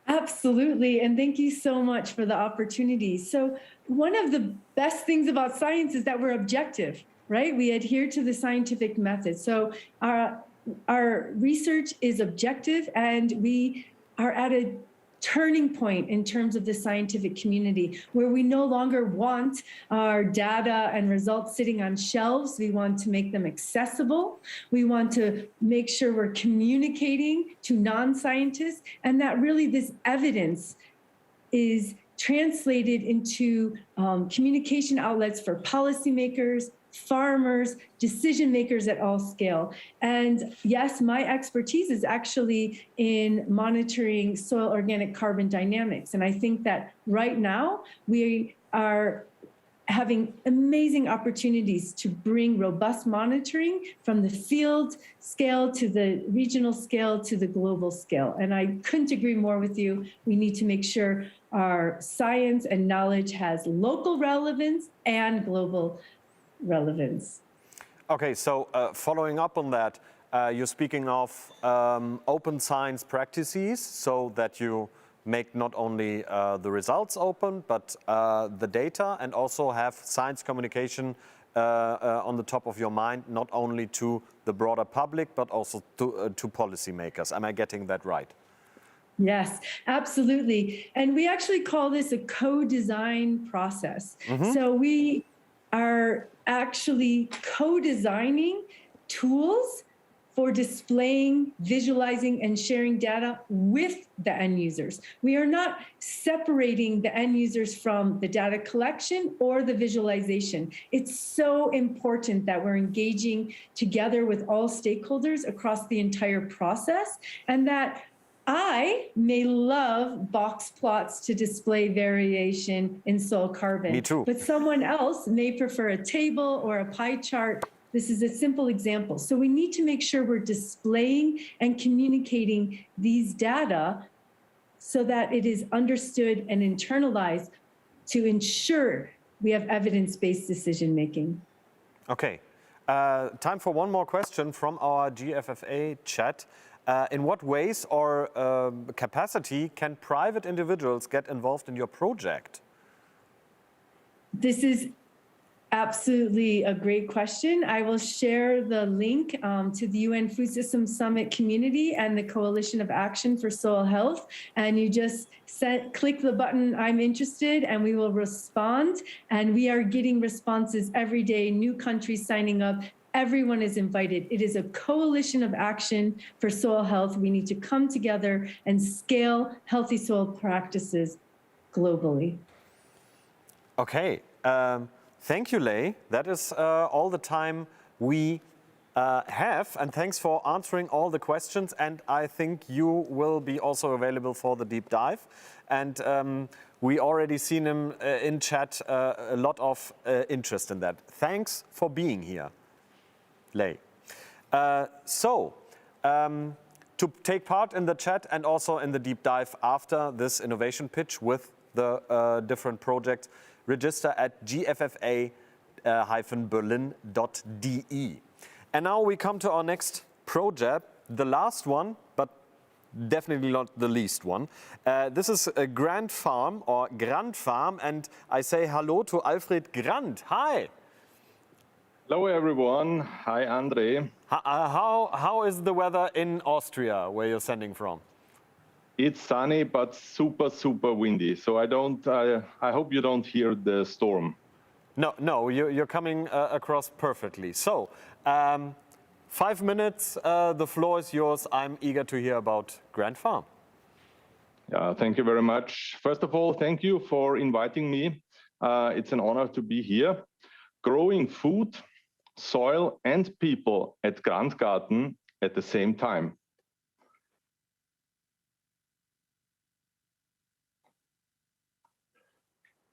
Absolutely, and thank you so much for the opportunity. So one of the best things about science is that we're objective, right? We adhere to the scientific method. So our research is objective, and we are at a turning point in terms of the scientific community where we no longer want our data and results sitting on shelves. We want to make them accessible. We want to make sure we're communicating to non-scientists, and that really this evidence is translated into communication outlets for policymakers, farmers, decision makers at all scale. And yes, my expertise is actually in monitoring soil organic carbon dynamics. And I think that right now we are having amazing opportunities to bring robust monitoring from the field scale to the regional scale to the global scale. And I couldn't agree more with you. We need to make sure our science and knowledge has local relevance and global relevance. Okay, so following up on that, you're speaking of open science practices, so that you make not only the results open, but the data, and also have science communication on the top of your mind, not only to the broader public, but also to policymakers. Am I getting that right? Yes, absolutely. And we actually call this a co-design process. So we are actually co-designing tools for displaying, visualizing, and sharing data with the end users. We are not separating the end users from the data collection or the visualization. It's so important that we're engaging together with all stakeholders across the entire process, and that I may love box plots to display variation in soil carbon. Me too. But someone else may prefer a table or a pie chart. This is a simple example. So we need to make sure we're displaying and communicating these data so that it is understood and internalized to ensure we have evidence-based decision making. Okay, time for one more question from our GFFA chat. In what ways or capacity can private individuals get involved in your project? This is absolutely a great question. I will share the link to the UN Food Systems Summit community and the Coalition of Action for Soil Health. And you just click the button, I'm interested, and we will respond. And we are getting responses every day, new countries signing up. Everyone is invited. It is a coalition of action for soil health. We need to come together and scale healthy soil practices globally. Okay, thank you, Lei. That is all the time we have, and thanks for answering all the questions. And I think you will be also available for the deep dive. And we already seen him in chat, a lot of interest in that. Thanks for being here, Lei. To take part in the chat and also in the deep dive after this innovation pitch with the different projects, register at gffa-berlin.de. And now we come to our next project, the last one, but definitely not the least one. This is a Grand Farm, or Grand Farm, and I say hello to Alfred Grant. Hi. Hello, everyone. Hi, Andre. How is the weather in Austria, where you're sending from? It's sunny, but super, super windy. So I hope you don't hear the storm. No, you're coming across perfectly. So, 5 minutes, the floor is yours. I'm eager to hear about Grand Farm. Yeah, thank you very much. First of all, thank you for inviting me. It's an honor to be here. Growing food, soil, and people at Grand Garten at the same time.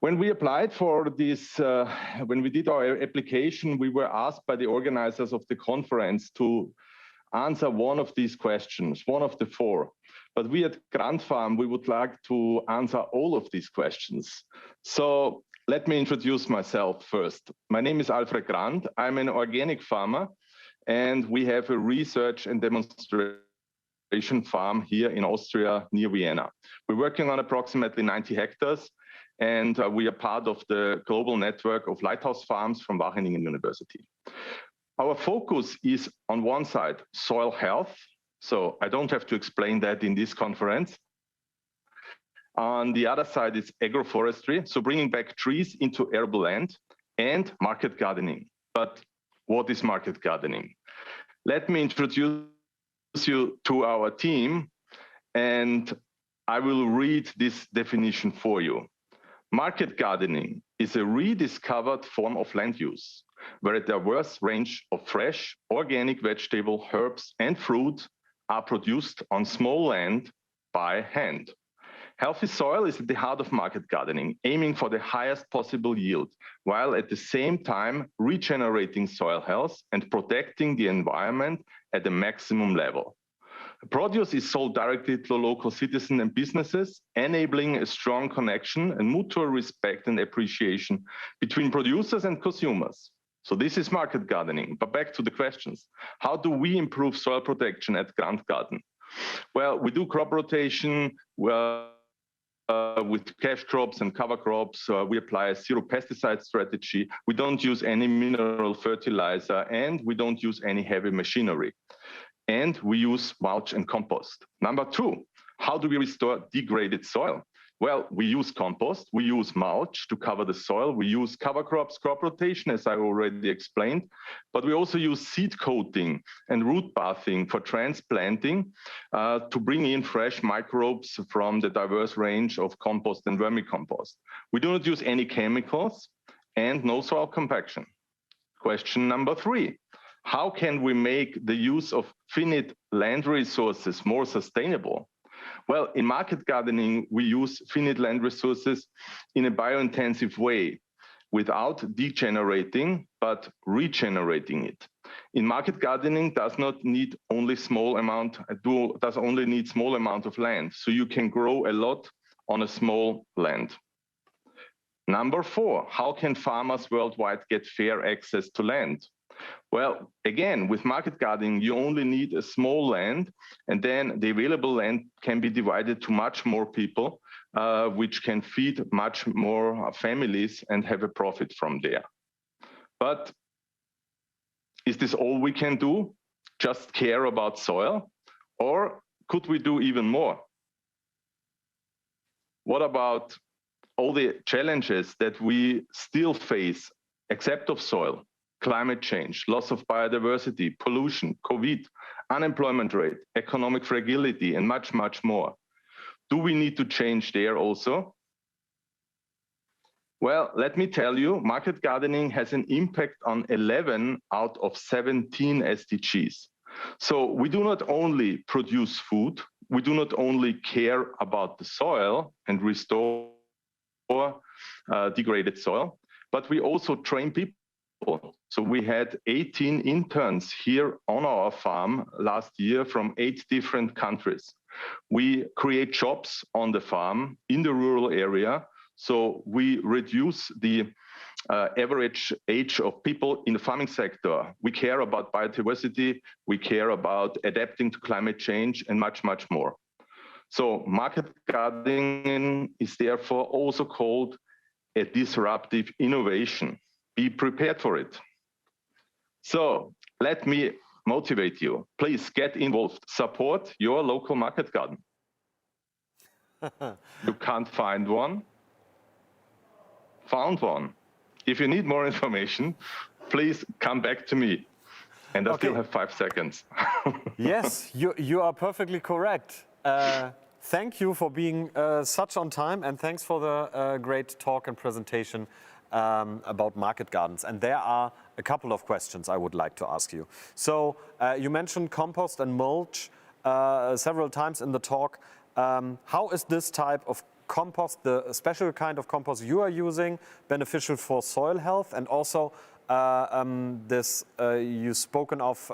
When we applied for this, when we did our application, we were asked by the organizers of the conference to answer one of these questions, one of the 4. But we at Grand Farm, we would like to answer all of these questions. So let me introduce myself first. My name is Alfred Grant. I'm an organic farmer, and we have a research and demonstration farm here in Austria near Vienna. We're working on approximately 90 hectares, and we are part of the global network of lighthouse farms from Wageningen University. Our focus is on one side, soil health. So I don't have to explain that in this conference. On the other side, it's agroforestry, so bringing back trees into arable land, and market gardening. But what is market gardening? Let me introduce you to our team, and I will read this definition for you. Market gardening is a rediscovered form of land use, where a diverse range of fresh, organic vegetable, herbs, and fruit are produced on small land by hand. Healthy soil is at the heart of market gardening, aiming for the highest possible yield, while at the same time regenerating soil health and protecting the environment at the maximum level. Produce is sold directly to local citizens and businesses, enabling a strong connection and mutual respect and appreciation between producers and consumers. So this is market gardening. But back to the questions. How do we improve soil protection at Grant Garden? Well, we do crop rotation with cash crops and cover crops. We apply a zero pesticide strategy. We don't use any mineral fertilizer, and we don't use any heavy machinery. And we use mulch and compost. Number two, how do we restore degraded soil? Well, we use compost, we use mulch to cover the soil, we use cover crops, crop rotation, as I already explained, but we also use seed coating and root bathing for transplanting to bring in fresh microbes from the diverse range of compost and vermicompost. We do not use any chemicals and no soil compaction. Question number three, how can we make the use of finite land resources more sustainable? Well, in market gardening, we use finite land resources in a biointensive way without degenerating, but regenerating it. In market gardening does not need only small amount of land, so you can grow a lot on a small land. Number four, how can farmers worldwide get fair access to land? Well, again, with market gardening, you only need a small land, and then the available land can be divided to much more people, which can feed much more families and have a profit from there. But is this all we can do? Just care about soil? Or could we do even more? What about all the challenges that we still face, except of soil? Climate change, loss of biodiversity, pollution, COVID, unemployment rate, economic fragility, and much, much more. Do we need to change there also? Well, let me tell you, market gardening has an impact on 11 out of 17 SDGs. So we do not only produce food, we do not only care about the soil and restore degraded soil, but we also train people. So we had 18 interns here on our farm last year from 8 different countries. We create jobs on the farm in the rural area. So we reduce the average age of people in the farming sector. We care about biodiversity. We care about adapting to climate change and much, much more. So market gardening is therefore also called a disruptive innovation. Be prepared for it. So let me motivate you. Please get involved. Support your local market garden. You can't find one? Found one. If you need more information, please come back to me. And I still have 5 seconds. Yes, you are perfectly correct. Thank you for being such on time, and thanks for the great talk and presentation about market gardens. And there are a couple of questions I would like to ask you. So you mentioned compost and mulch several times in the talk. How is this type of compost, the special kind of compost you are using, beneficial for soil health, and also you've spoken of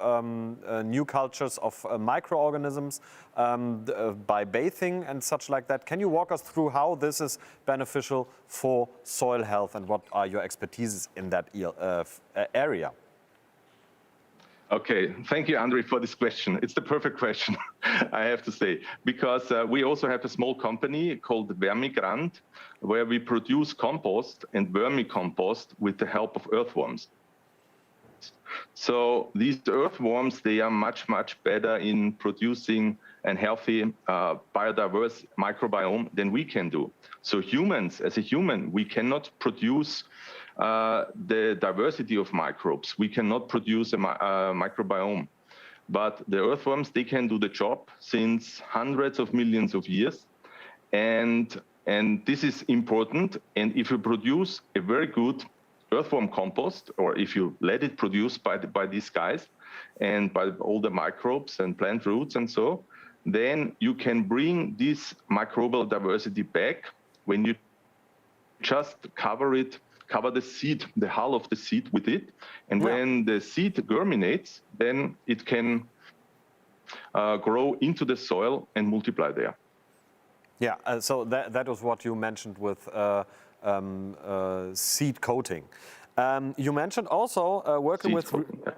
new cultures of microorganisms by bathing and such like that. Can you walk us through how this is beneficial for soil health and what are your expertises in that area? Okay, thank you, Andre, for this question. It's the perfect question, I have to say, because we also have a small company called Vermigrant, where we produce compost and vermicompost with the help of earthworms. So these earthworms, they are much, much better in producing a healthy, biodiverse microbiome than we can do. So humans, as a human, we cannot produce the diversity of microbes. We cannot produce a microbiome. But the earthworms, they can do the job since hundreds of millions of years. And this is important. And if you produce a very good earthworm compost, or if you let it produce by these guys and by all the microbes and plant roots and so, then you can bring this microbial diversity back when you just cover the seed, the hull of the seed with it. And when the seed germinates, then it can grow into the soil and multiply there. Yeah, so that was what you mentioned with seed coating. You mentioned also working with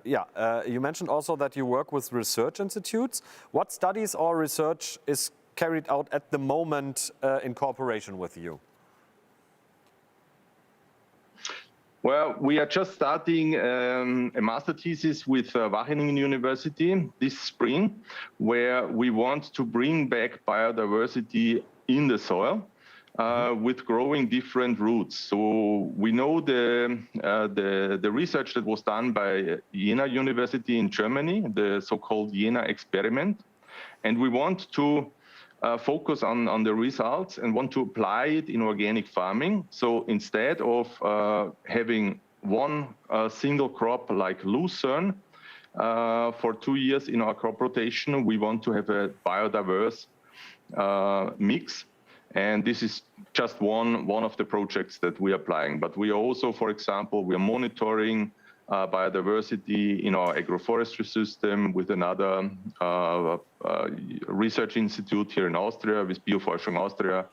you mentioned also that you work with research institutes. What studies or research is carried out at the moment in cooperation with you? Well, we are just starting a master thesis with Wageningen University this spring, where we want to bring back biodiversity in the soil with growing different roots. So we know the research that was done by Jena University in Germany, the so-called Jena experiment, and we want to focus on the results and want to apply it in organic farming. So instead of having one single crop like lucerne for 2 years in our crop rotation, we want to have a biodiverse mix. And this is just one of the projects that we are applying. But we are also, for example, we are monitoring biodiversity in our agroforestry system with another research institute here in Austria, with Bioforschung Austria,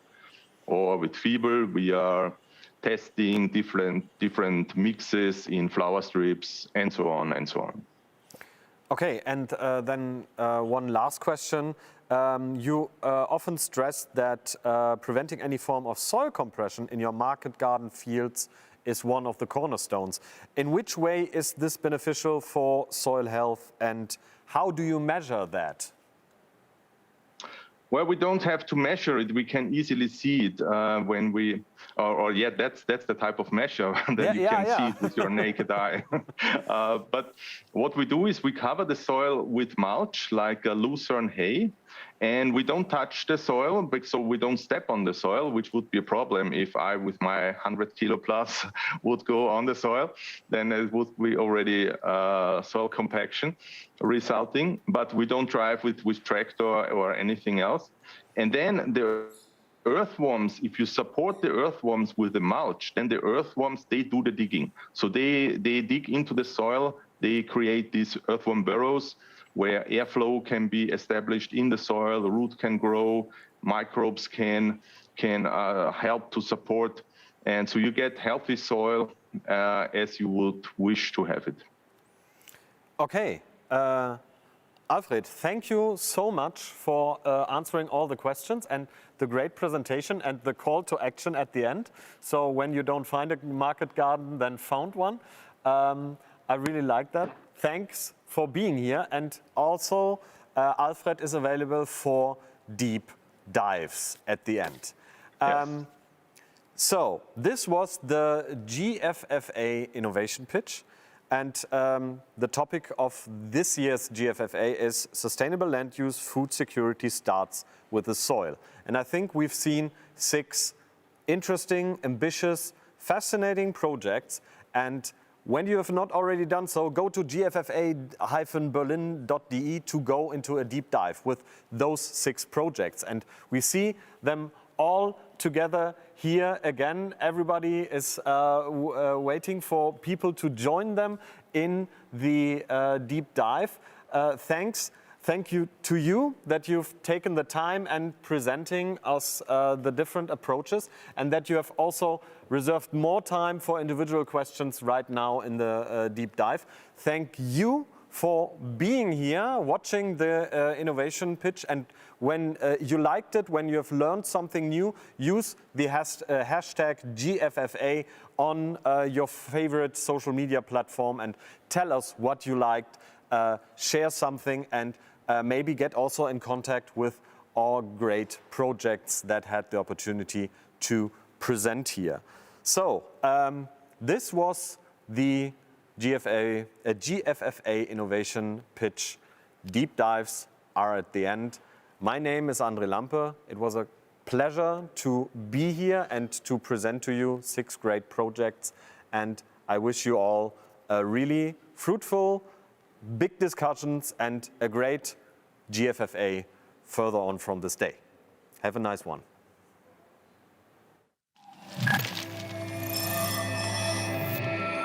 or with Fiebel. We are testing different mixes in flower strips and so on and so on. Okay, and then one last question. You often stress that preventing any form of soil compression in your market garden fields is one of the cornerstones. In which way is this beneficial for soil health, and how do you measure that? Well, we don't have to measure it. We can easily see it when we, that's the type of measure that you can see it with your naked eye. But what we do is we cover the soil with mulch, like lucerne hay, and we don't touch the soil, so we don't step on the soil, which would be a problem if I, with my 100 kilo plus, would go on the soil. Then it would be already soil compaction resulting, but we don't drive with tractor or anything else. And then the earthworms, if you support the earthworms with the mulch, then the earthworms, they do the digging. So they dig into the soil, they create these earthworm burrows where airflow can be established in the soil, the root can grow, microbes can help to support, and so you get healthy soil as you would wish to have it. Okay, Alfred, thank you so much for answering all the questions and the great presentation and the call to action at the end. So when you don't find a market garden, then found one. I really like that. Thanks for being here. And also, Alfred is available for deep dives at the end. Yes. So this was the GFFA innovation pitch. And the topic of this year's GFFA is Sustainable Land Use Food Security Starts with the Soil. And I think we've seen 6 interesting, ambitious, fascinating projects. And when you have not already done so, go to gffa-berlin.de to go into a deep dive with those 6 projects. And we see them all together here again. Everybody is waiting for people to join them in the deep dive. Thank you to you that you've taken the time and presenting us the different approaches, and that you have also reserved more time for individual questions right now in the deep dive. Thank you for being here, watching the innovation pitch, and when you liked it, when you have learned something new, use the hashtag GFFA on your favorite social media platform and tell us what you liked, share something, and maybe get also in contact with our great projects that had the opportunity to present here. So this was the GFFA Innovation Pitch. Deep dives are at the end. My name is André Lampe. It was a pleasure to be here and to present to you 6 great projects. And I wish you all a really fruitful, big discussions and a great GFFA further on from this day. Have a nice one.